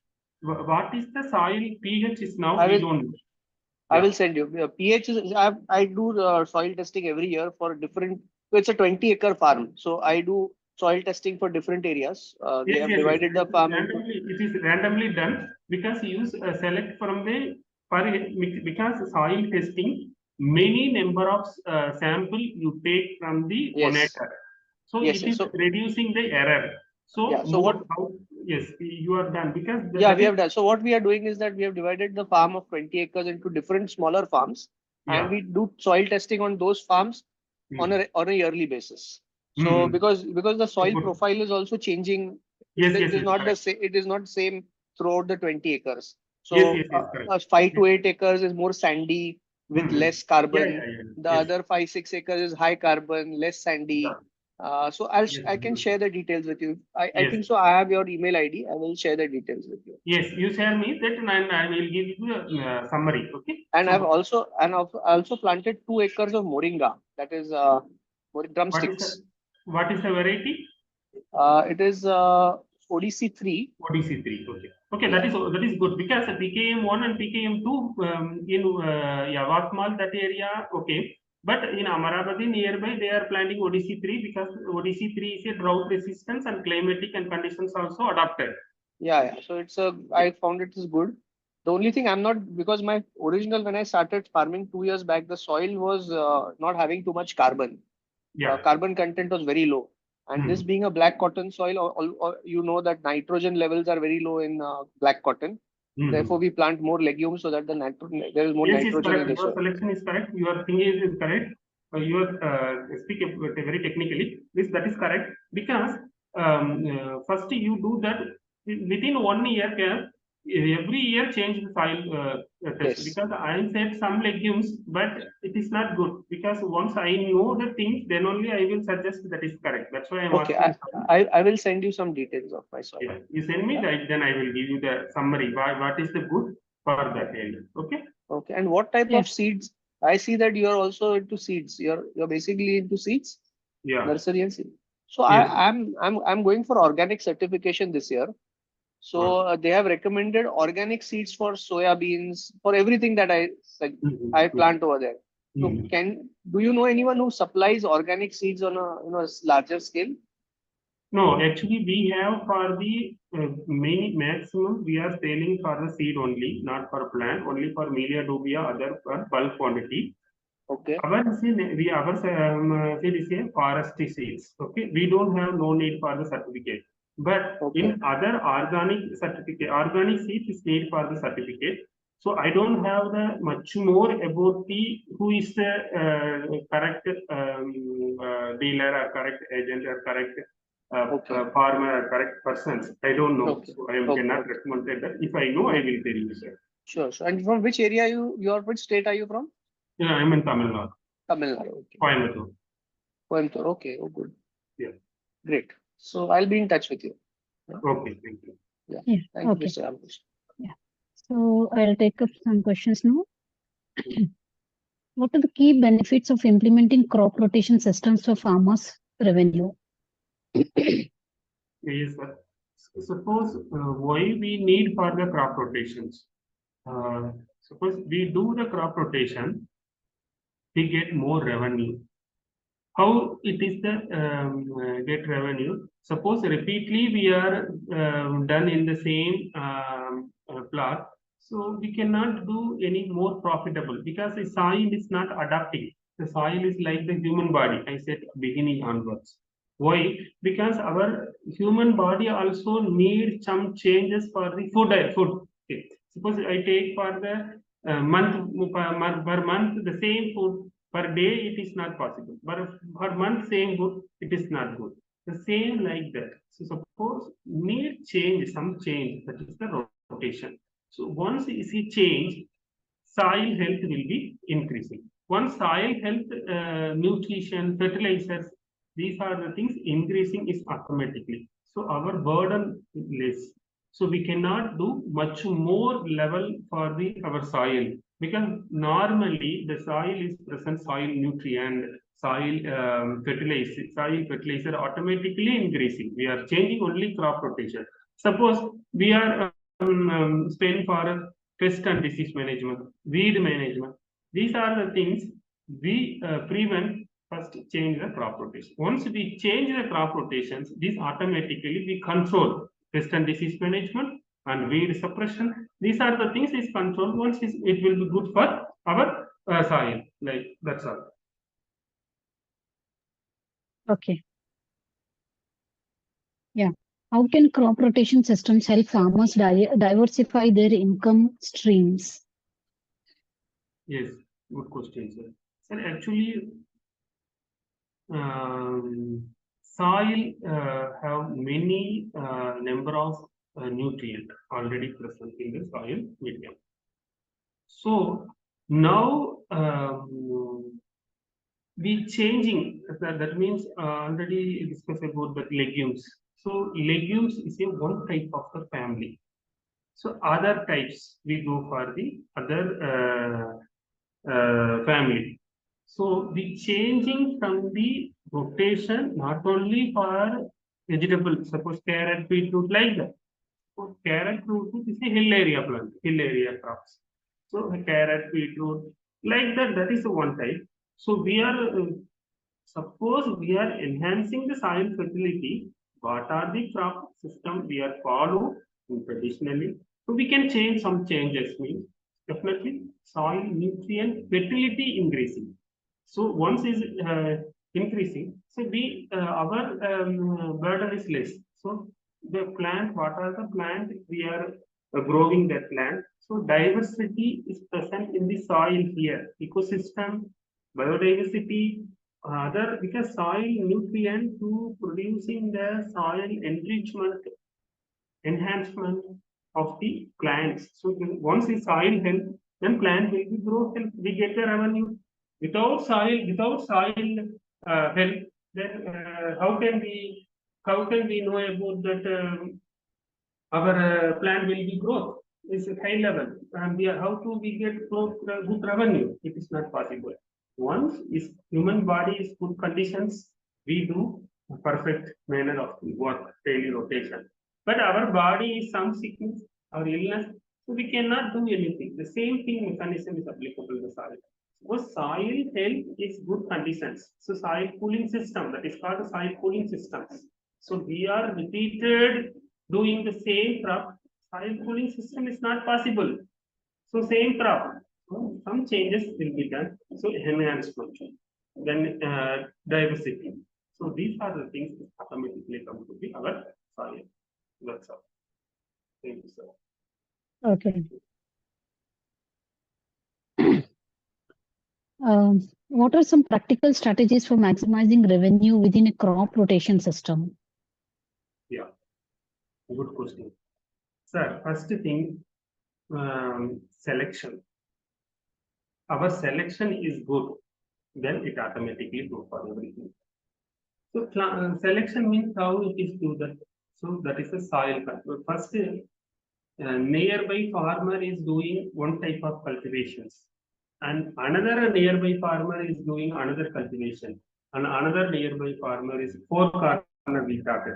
What is the soil pH is now? We don't know. I will send you. pH is, I do soil testing every year for different. So it's a 20-acre farm. So I do soil testing for different areas. They have divided the farm. It is randomly done because you select from the because soil testing many number of sample you take from the 1 acre. So it is reducing the error. So yes, you are done because we have done. So what we are doing is that we have divided the farm of 20 acres into different smaller farms, and we do soil testing on those farms on a yearly basis. So because the soil profile is also changing, it is not the same. It is not same throughout the 20 acres. So 5 to 8 acres is more sandy with less carbon. The other 5-6 acres is high carbon, less sandy. So I can share the details with you. I think so. I have your email ID. I will share the details with you. Yes, you share me that, and I will give you a summary. Okay. And I've also planted 2 acres of moringa. That is drumsticks. What is the variety? It is ODC3. ODC3. Okay. Okay, that is good because PKM1 and PKM2 in Yavatmal, that area. Okay. But in Amaravati nearby, they are planting ODC3 because ODC3 is a drought resistance and climatic and conditions also adapted. Yeah. So I found it is good. The only thing I'm not, because my original, when I started farming 2 years back, the soil was not having too much carbon. Carbon content was very low. And this being a black cotton soil, you know that nitrogen levels are very low in black cotton. Therefore, we plant more legumes so that there is more Yes, is nitrogen in correct. the Your soil. selection is correct. Your thing is correct. You are speak very technically. This that is correct because first you do that within 1 year. Every year change the soil test Yes. because I said some legumes, but it is not good because once I know the things, then only I will suggest that is correct. That's why I'm Okay, asking. I will send you some details of my soil. Yeah, you send me that, then I will give you the summary. What is the good for that area? Okay. Okay, and what type Yeah. of seeds? I see that you are also into seeds. You're basically into seeds, Yeah. nursery and seeds. So Yes. I'm going for organic certification this year. So they have recommended organic seeds for soya beans, for everything that I plant over there. So do you know anyone who supplies organic seeds on a larger scale? No, actually, we have for the maximum, we are selling for the seed only, not for plant, only for melia dubia, other for bulk quantity. Okay. Our seed is a forestry seeds. Okay, we don't have no need for the certificate. But in other organic certificate, organic seeds is need for the certificate. So I don't have the much more about the who is the correct dealer or correct agent or correct farmer or correct persons. I don't know. So I cannot recommend that. If I know, I will tell you, sir. Sure. So, and from which area which state are you from? Yeah, I'm in Tamilnadu. Tamilnadu. Okay. Coimbatore. Coimbatore. Okay. Oh, good. Yeah. Great. So I'll be in touch with you. Okay. Thank you. Yeah. Yeah. Thank Okay. you, Mr. Ramakrishnan. Yeah. So I'll take up some questions now. What are the key benefits of implementing crop rotation systems for farmers' revenue? Yes, sir. Suppose why we need for the crop rotations. Suppose we do the crop rotation, we get more revenue. How it is the get revenue? Suppose repeatedly we are done in the same plot, so we cannot do any more profitable because the soil is not adapting. The soil is like the human body. I said beginning onwards. Why? Because our human body also needs some changes for the food. Okay. Suppose I take for the per month the same food per day, it is not possible. But per month same food, it is not good. The same like that. So suppose need change, some change, that is the rotation. So once you see change, soil health will be increasing. Once soil health, nutrition, fertilizers, these are the things increasing is automatically. So our burden is less. So we cannot do much more level for our soil because normally the soil is present soil nutrient, soil fertilizer automatically increasing. We are changing only crop rotation. Suppose we are spend for pest and disease management, weed management. These are the things we prevent. First, change the crop rotation. Once we change the crop rotations, this automatically we control pest and disease management and weed suppression. These are the things is controlled. Once it will be good for our soil. Like that's all. Okay. Yeah. How can crop rotation systems help farmers diversify their income streams? Yes, good question, sir. Sir, actually, soil have many number of nutrients already present in the soil medium. So now we changing that means already discussed about the legumes. So legumes is a one type of the family. So other types we go for the other family. So the changing from the rotation not only for vegetable, suppose carrot, beetroot, like that. So carrot, beetroot is a hill area plant, hill area crops. So the carrot, beetroot, like that, that is one type. So we are suppose we are enhancing the soil fertility. What are the crop system we are follow traditionally? So we can change some changes. Means definitely soil nutrient fertility increasing. So once is increasing. So our burden is less. So the plant, what are the plant we are growing that plant? So diversity is present in the soil here, ecosystem, biodiversity, other because soil nutrient to producing the soil enrichment, enhancement of the plants. So once the soil health, then plant will be grow health. We get the revenue. Without soil health, then how can we know about that our plant will be growth? Is high level, and how to we get growth, good revenue? It is not possible. Once is human body is good conditions, we do a perfect manner of work, daily rotation. But our body is some sickness or illness, so we cannot do anything. The same thing mechanism is applicable to soil. So soil health is good conditions. So soil cooling system, that is called soil cooling systems. So we are repeated doing the same crop. Soil cooling system is not possible. So same crop. So some changes will be done. So enhancement, then diversity. So these are the things that automatically come to be our soil. That's all. Thank you, sir. Okay. What are some practical strategies for maximizing revenue within a crop rotation system? Yeah, good question. Sir, first thing, selection. Our selection is good, then it automatically goes for everything. So selection means how it is do that. So that is a soil control. First, nearby farmer is doing one type of cultivations, and another nearby farmer is doing another cultivation, and another nearby farmer is four corner we talked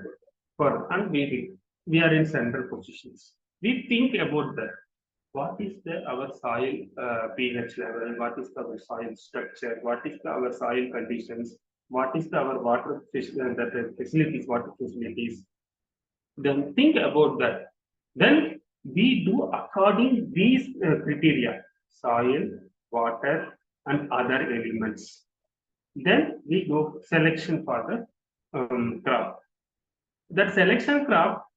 about. And we are in central positions. We think about that. What is our soil pH level? What is our soil structure? What is our soil conditions? What is our water facilities? Water facilities. Then think about that. Then we do according these criteria: soil, water, and other elements. Then we go selection for the crop. That selection crop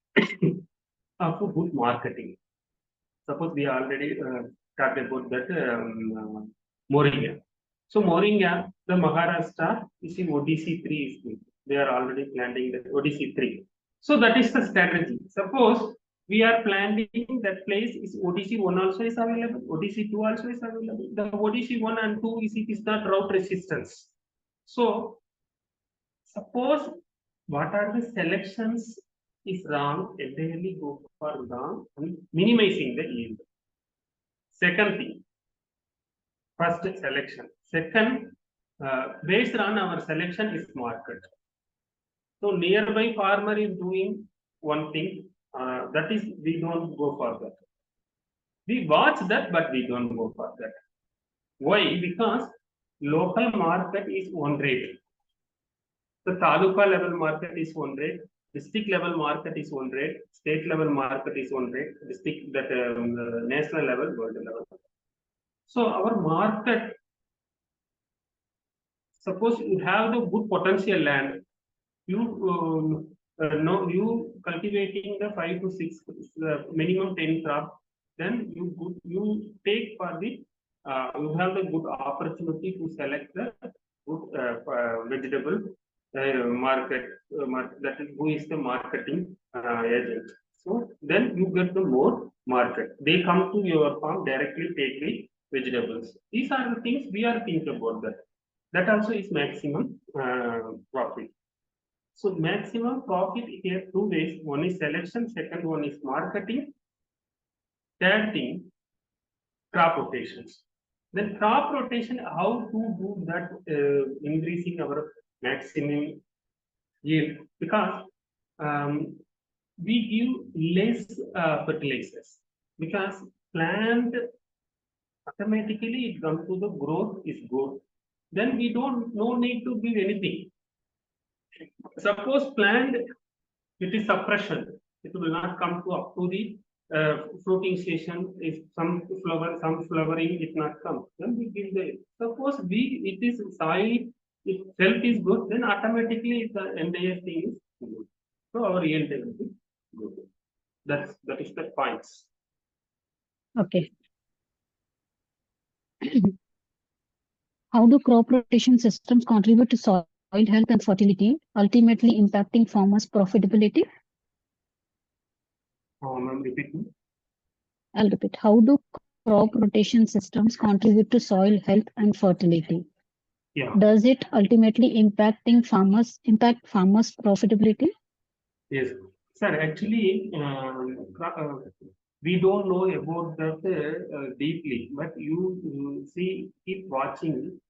of good marketing. Suppose we already talked about that moringa. So moringa, the Maharashtra, you see ODC3 is good. They are already planting the ODC3. So that is the strategy. Suppose we are planting that place is ODC1 also is available, ODC2 also is available. The ODC1 and 2 is it is not drought resistance. So suppose what are the selections is wrong, entirely go for wrong and minimizing the yield. Second thing, first selection. Second, based on our selection is market. So nearby farmer is doing one thing, that is we don't go for that. We watch that, but we don't go for that. Why? Because local market is one rate. The taluka level market is one rate. District level market is one rate, state level market is one rate, district that national level, world level. So our market, suppose you have the good potential land, you you cultivating the 5 to 6 minimum 10 crop, then you take for the you have the good opportunity to select the good vegetable market that is who is the marketing agent. So then you get the more market. They come to your farm directly, take the vegetables. These are the things we are thinking about that. That also is maximum profit. So maximum profit here two ways. One is selection, second one is marketing. Third thing, crop rotations. Then crop rotation, how to do that increasing our maximum yield, because we give less fertilizers, because plant automatically it comes to the growth is good. Then we don't no need to give anything. Suppose plant it is suppression, it will not come to up to the fruiting station. If some flowering it not come, then we give the suppose it is soil If health is good, then automatically the entire thing is good. So our yield will be good. That is the points. Okay. How do crop rotation systems contribute to soil health and fertility, ultimately impacting farmers' profitability? Ma'am, repeat me. I'll repeat. How do crop rotation systems contribute to soil health and fertility? Yeah. Does it ultimately impact farmers' profitability? Yes, sir. Actually, we don't know about that deeply, but you see, keep watching.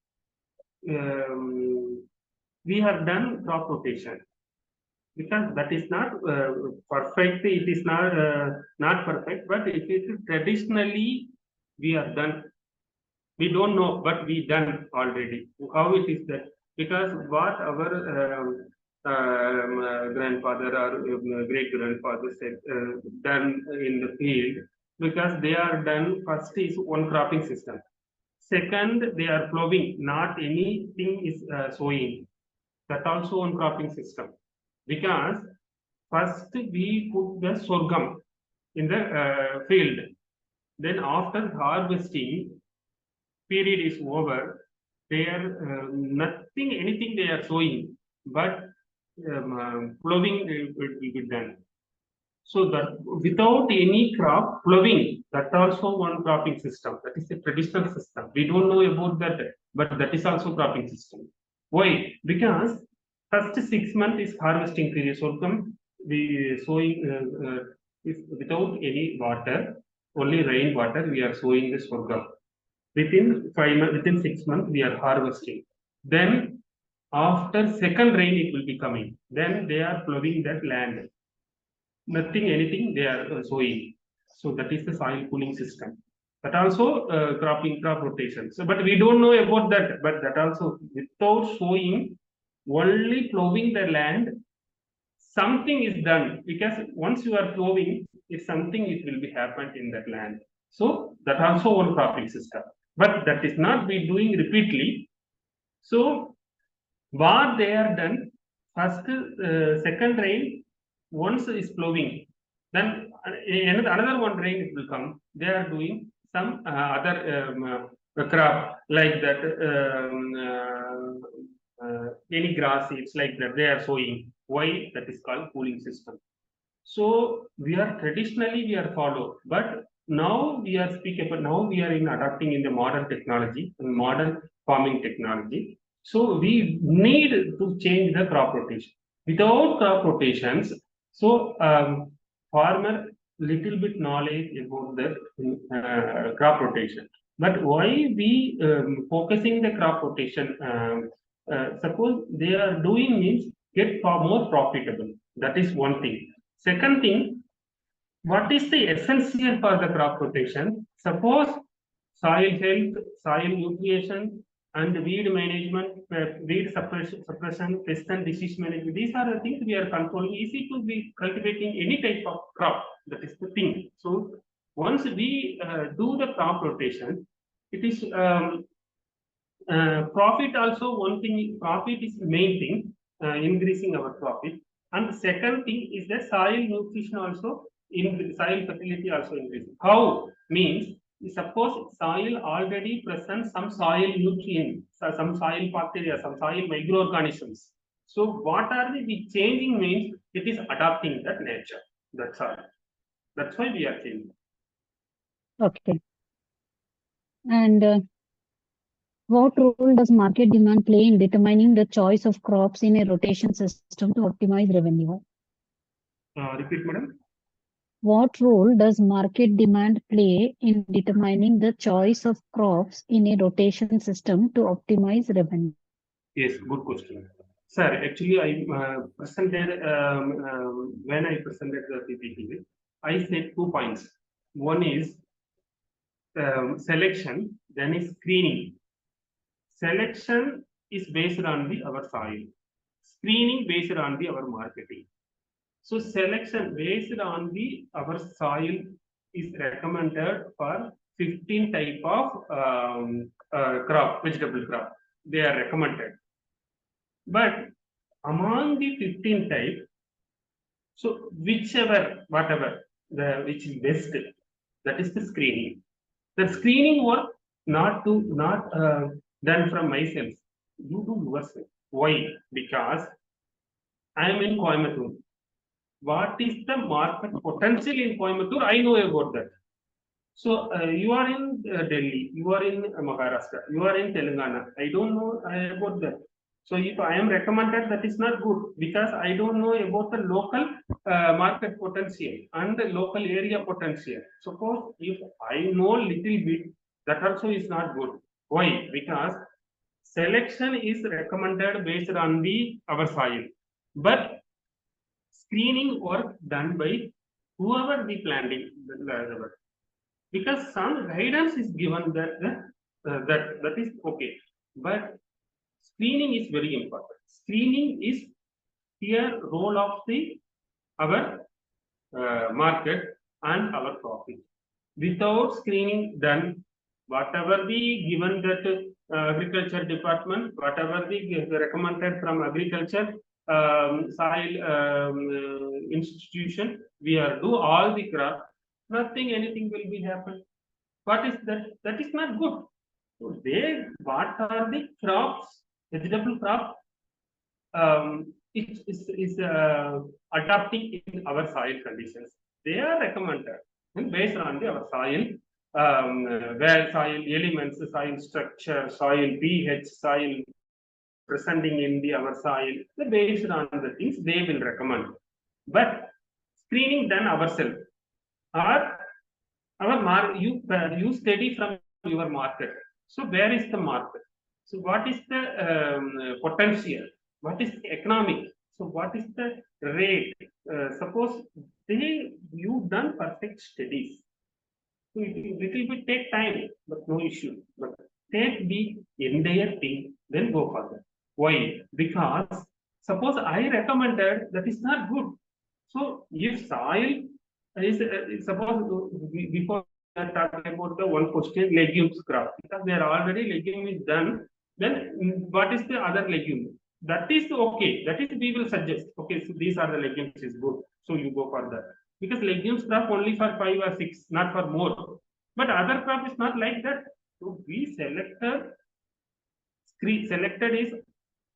We have done crop rotation because that is not perfect. It is not perfect, but it is traditionally we have done. We don't know, but we done already. How it is that? Because what our grandfather or great grandfather said done in the field, because they are done. First is one cropping system. Second, they are plowing. Not anything is sowing. That also one cropping system. Because first we put the sorghum in the field. Then after harvesting period is over, they are nothing, anything they are sowing, but plowing will be done. So that without any crop plowing, that also one cropping system. That is the traditional system. We don't know about that, but that is also cropping system. Why? Because first 6 months is harvesting period. Sorghum we sowing is without any water, only rain water. We are sowing the sorghum. Within 5 months, within 6 months, we are harvesting. Then after second rain, it will be coming. Then they are plowing that land. Nothing, anything they are sowing. So that is the soil cooling system. But also crop rotation. So, but we don't know about that. But that also without sowing, only plowing the land, something is done. Because once you are plowing, if something it will be happened in that land. So that also one cropping system. But that is not be doing repeatedly. So what they are done, first second rain, once is plowing, then another one rain it will come. They are doing some other crop like that, any grass seeds like that. They are sowing. Why? That is called cooling system. So we are traditionally we are followed, but now we are speaking about, now we are in adapting in the modern technology, modern farming technology. So we need to change the crop rotation. Without crop rotations, so farmer little bit knowledge about the crop rotation. But why we focusing the crop rotation? Suppose they are doing means get far more profitable. That is one thing. Second thing, what is the essential for the crop rotation? Suppose soil health, soil nutrition, and weed management, weed suppression, pest and disease management. These are the things we are controlling. Easy to be cultivating any type of crop. That is the thing. So once we do the crop rotation, it is profit also one thing. Profit is the main thing, increasing our profit. And the second thing is the soil nutrition also in soil fertility also increasing. How means suppose soil already presents some soil nutrients, some soil bacteria, some soil microorganisms. So what are we changing means it is adapting that nature. That's all. That's why we are changing. Okay. And what role does market demand play in determining the choice of crops in a rotation system to optimize revenue? Repeat, madam. What role does market demand play in determining the choice of crops in a rotation system to optimize revenue? Yes, good question. Sir, actually, I presented, when I presented the PPT, I said 2 points. One is selection, then is screening. Selection is based on our soil. Screening based on our marketing. So selection based on our soil is recommended for 15 type of crop, vegetable crop. They are recommended. But among the 15 types, so whatever, which is best, that is the screening. The screening work not done from myself. You do yourself. Why? Because I am in Coimbatore. What is the market potential in Coimbatore? I know about that. So you are in Delhi, you are in Maharashtra, you are in Telangana. I don't know about that. So if I am recommended, that is not good because I don't know about the local market potential and the local area potential. Suppose if I know little bit, that also is not good. Why? Because selection is recommended based on our soil, but screening work done by whoever the planting, because some guidance is given that is okay, but screening is very important. Screening is here role of our market and our profit. Without screening done, whatever the given that agriculture department, whatever the recommended from agriculture soil institution, we are do all the crop, nothing, anything will be happen. What is that? That is not good. So what are the crops, vegetable crop, it is adapting in our soil conditions. They are recommended based on our soil, where soil elements, soil structure, soil pH, soil presenting in our soil. Based on the things they will recommend. But screening done ourselves, or you study from your market. So where is the market? So what is the potential? What is the economic? So what is the rate? Suppose you done perfect studies. So it will take time, but no issue. But take the entire thing, then go further. Why? Because suppose I recommended that is not good. So if soil is suppose before talking about the one question legumes crop, because there already legume is done, then what is the other legume? That is okay. That is we will suggest. Okay, so these are the legumes is good. So you go for that. Because legumes crop only for 5 or 6, not for more. But other crop is not like that. So we selected is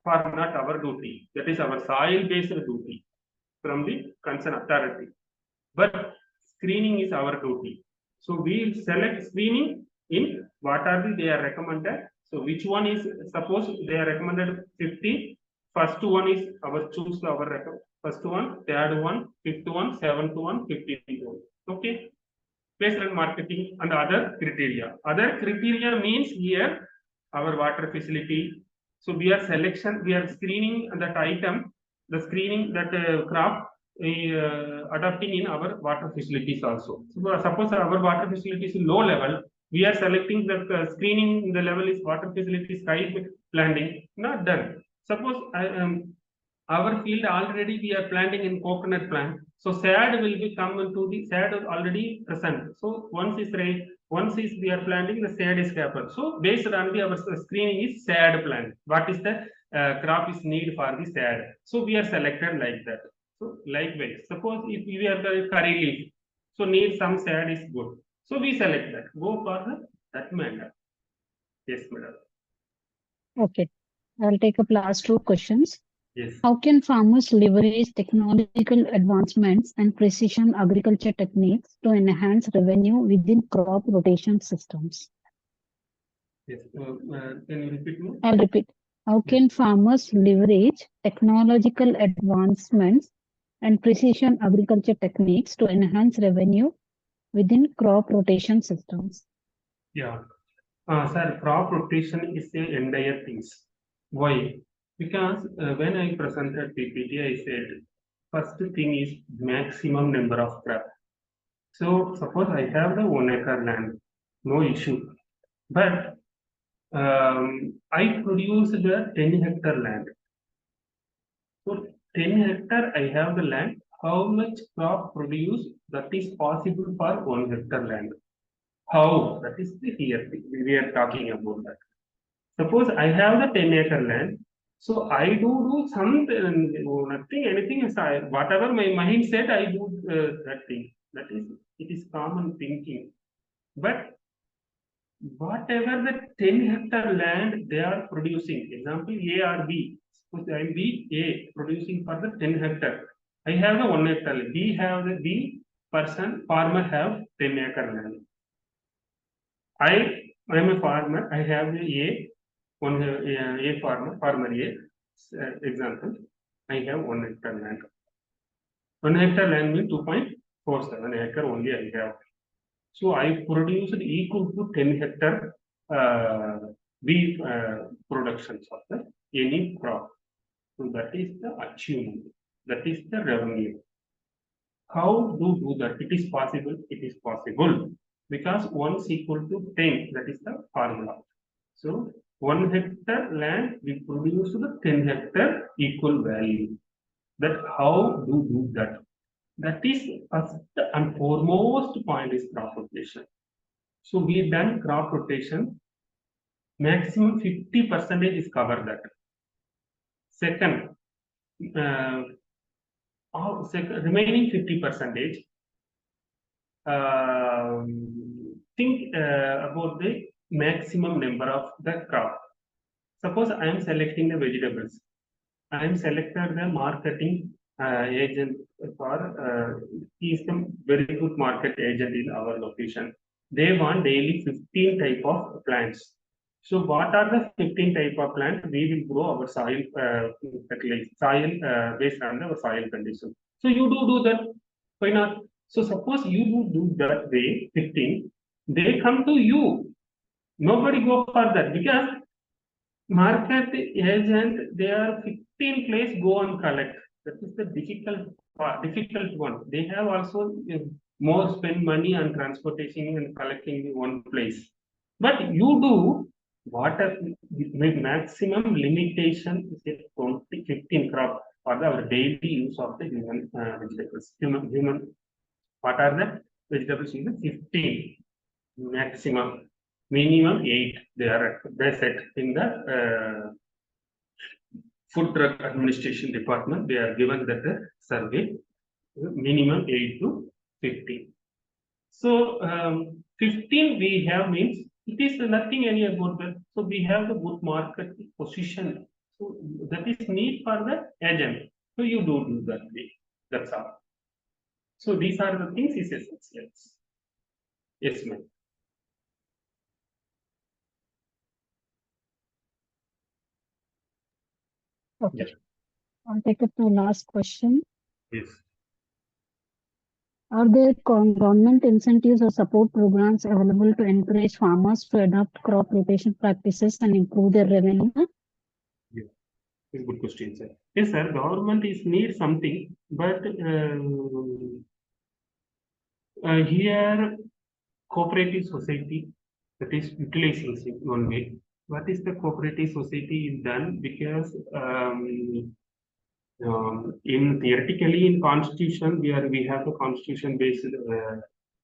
for not our duty. That is our soil-based duty from the concerned authority. But screening is our duty. So we select screening in what are they are recommended. So which one is, suppose they are recommended 50. First one is our choose our first one, third one, fifth one, seventh one, 15th one. Okay. Based on marketing and other criteria. Other criteria means here our water facility. So we are screening that item, the screening that crop adapting in our water facilities also. So suppose our water facilities is low level, we are selecting the screening, the level is water facilities high planting, not done. Suppose our field already we are planting in coconut plant, so shade will be come into the shade is already present. So once is we are planting, the shade is captured. So based on our screening is shade plant. What is the crop is need for the shade? So we are selected like that. So likewise, suppose if we are the curry leaf, so need some shade is good. So we select that. Go for that manner. Yes, madam. Okay, I'll take up last 2 questions. Yes. How can farmers leverage technological advancements and precision agriculture techniques to enhance revenue within crop rotation systems? Yes. Can you repeat me? I'll repeat. How can farmers leverage technological advancements and precision agriculture techniques to enhance revenue within crop rotation systems? Yeah. Sir, crop rotation is the entire things. Why? Because when I presented PPT, I said first thing is maximum number of crop. So suppose I have the 1 acre land, no issue. But I produce the 10 hectare land. So 10 hectare I have the land. How much crop produce that is possible for 1 hectare land? How? That is the here we are talking about that. Suppose I have the 10 acre land. So I do something, nothing, anything aside. Whatever my mind said, I do that thing. That is, it is common thinking. But whatever the 10-hectare land they are producing, example A or B. Suppose I am B, A producing for the 10 hectare. I have the 1 hectare land. B have the B person, farmer have 10-acre land. I am a farmer. I have the A, one A farmer A. Example, I have 1 hectare land. 1 hectare land means 2.47 acre only I have. So I produced equal to 10 hectare beef productions of the any crop. So that is the achievement. That is the revenue. How do that? It is possible. It is possible because 1 is equal to 10. That is the formula. So 1 hectare land we produce the 10 hectare equal value. That how do that? That is first and foremost point is crop rotation. So we done crop rotation, maximum 50% is cover that. Second, remaining 50%, think about the maximum number of the crop. Suppose I am selecting the vegetables. I am selected the marketing agent for he is a very good market agent in our location. They want daily 15 type of plants. So what are the 15 type of plants? We will grow our soil based on our soil condition. So you do that. Why not? So suppose you do that way 15, they come to you. Nobody go for that because market agent, they are 15 place go and collect. That is the difficult one. They have also more spend money on transportation and collecting in one place. But you do what with maximum limitation is 20, 15 crop for our daily use of the human vegetables. Human, what are the vegetables in the 15 maximum? Minimum 8 they set in the Food Drug Administration Department. They are given that the survey minimum 8 to 15. So 15 we have means it is nothing any about that. So we have the good market position. So that is need for the agent. So you do that way. That's all. So these are the things is essential. Yes, ma'am. Okay. I'll take up the last question. Yes. Are there government incentives or support programs available to encourage farmers to adopt crop rotation practices and improve their revenue? Yeah, it's a good question, sir. Yes, sir. Government is need something, but here cooperative society that is utilizing in one way. What is the cooperative society is done because in theoretically in constitution we have the constitution based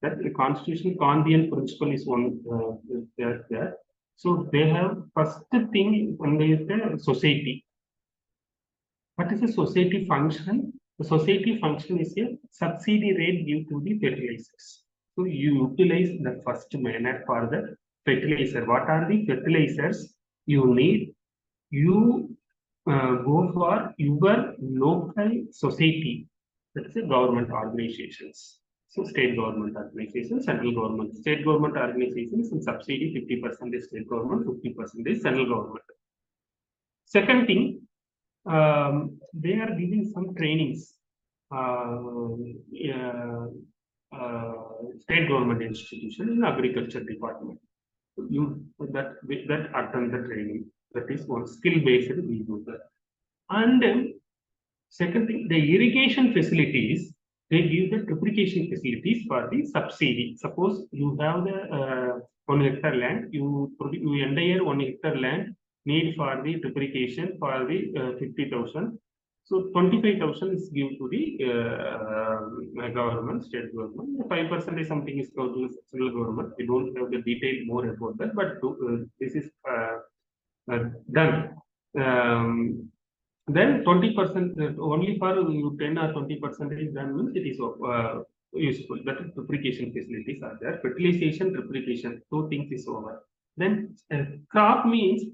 that the constitution Kandian principle is one there. So they have first thing only is the society. What is a society function? The society function is a subsidy rate due to the fertilizers. So you utilize the first manner for the fertilizer. What are the fertilizers you need? You go for your local society. That's a government organizations. So state government organizations, central government. State government organizations and subsidy 50% is state government, 50% is central government. Second thing, they are giving some trainings. State government institution in agriculture department. You that attend the training. That is one skill based we do that. And then second thing, the irrigation facilities, they give the triplication facilities for the subsidy. Suppose you have the 1 hectare land, you entire 1 hectare land need for the triplication for the 50,000. So 25,000 is given to the government, state government. 5% is something is going to the central government. We don't have the detail more about that, but this is done. then 20% only for you 10 or 20% then means it is useful. That is replication facilities are there. Fertilization, replication, two things is over. Then crop means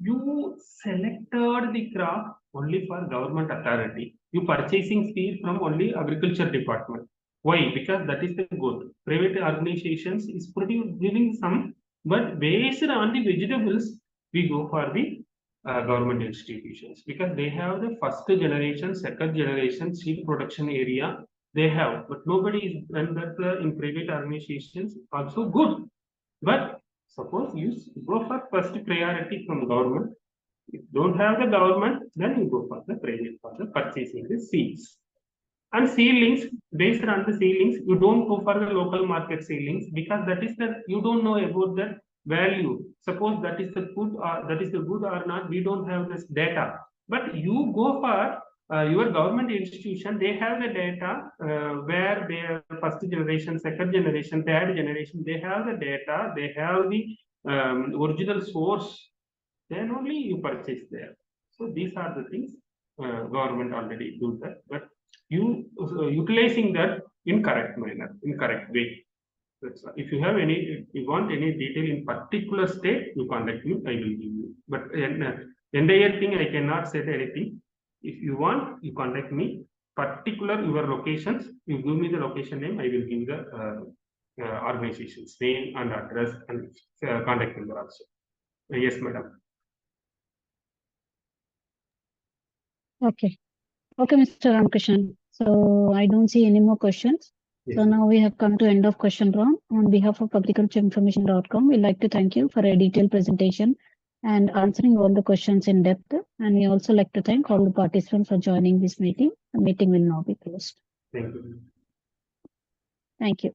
you selected the crop only for government authority. You purchasing seed from only agriculture department. Why? Because that is the good. Private organizations is giving some, but based on the vegetables, we go for the government institutions because they have the first generation, second generation seed production area they have, but nobody is done that in private organizations also good. But suppose you go for first priority from government. If you don't have the government, then you go for the private for the purchasing the seeds. And seedlings, based on the seedlings, you don't go for the local market seedlings because that is the you don't know about the value. Suppose that is the good or not, we don't have this data. But you go for your government institution, they have the data where they are first generation, second generation, third generation, they have the data, they have the original source, then only you purchase there. So these are the things government already do that, but you utilizing that in correct manner, in correct way. If you have any, if you want any detail in particular state, you contact me, I will give you. But entire thing I cannot say anything. If you want, you contact me. Particular your locations, you give me the location name, I will give the organization's name and address and contact number also. Yes, madam. Okay. Okay, Mr. Ramakrishnan. So I don't see any more questions. Yes. So now we have come to end of question round. On behalf of agricultureinformation.com, we'd like to thank you for a detailed presentation and answering all the questions in depth. And we also like to thank all the participants for joining this meeting. The meeting will now be closed. Thank you. Thank you.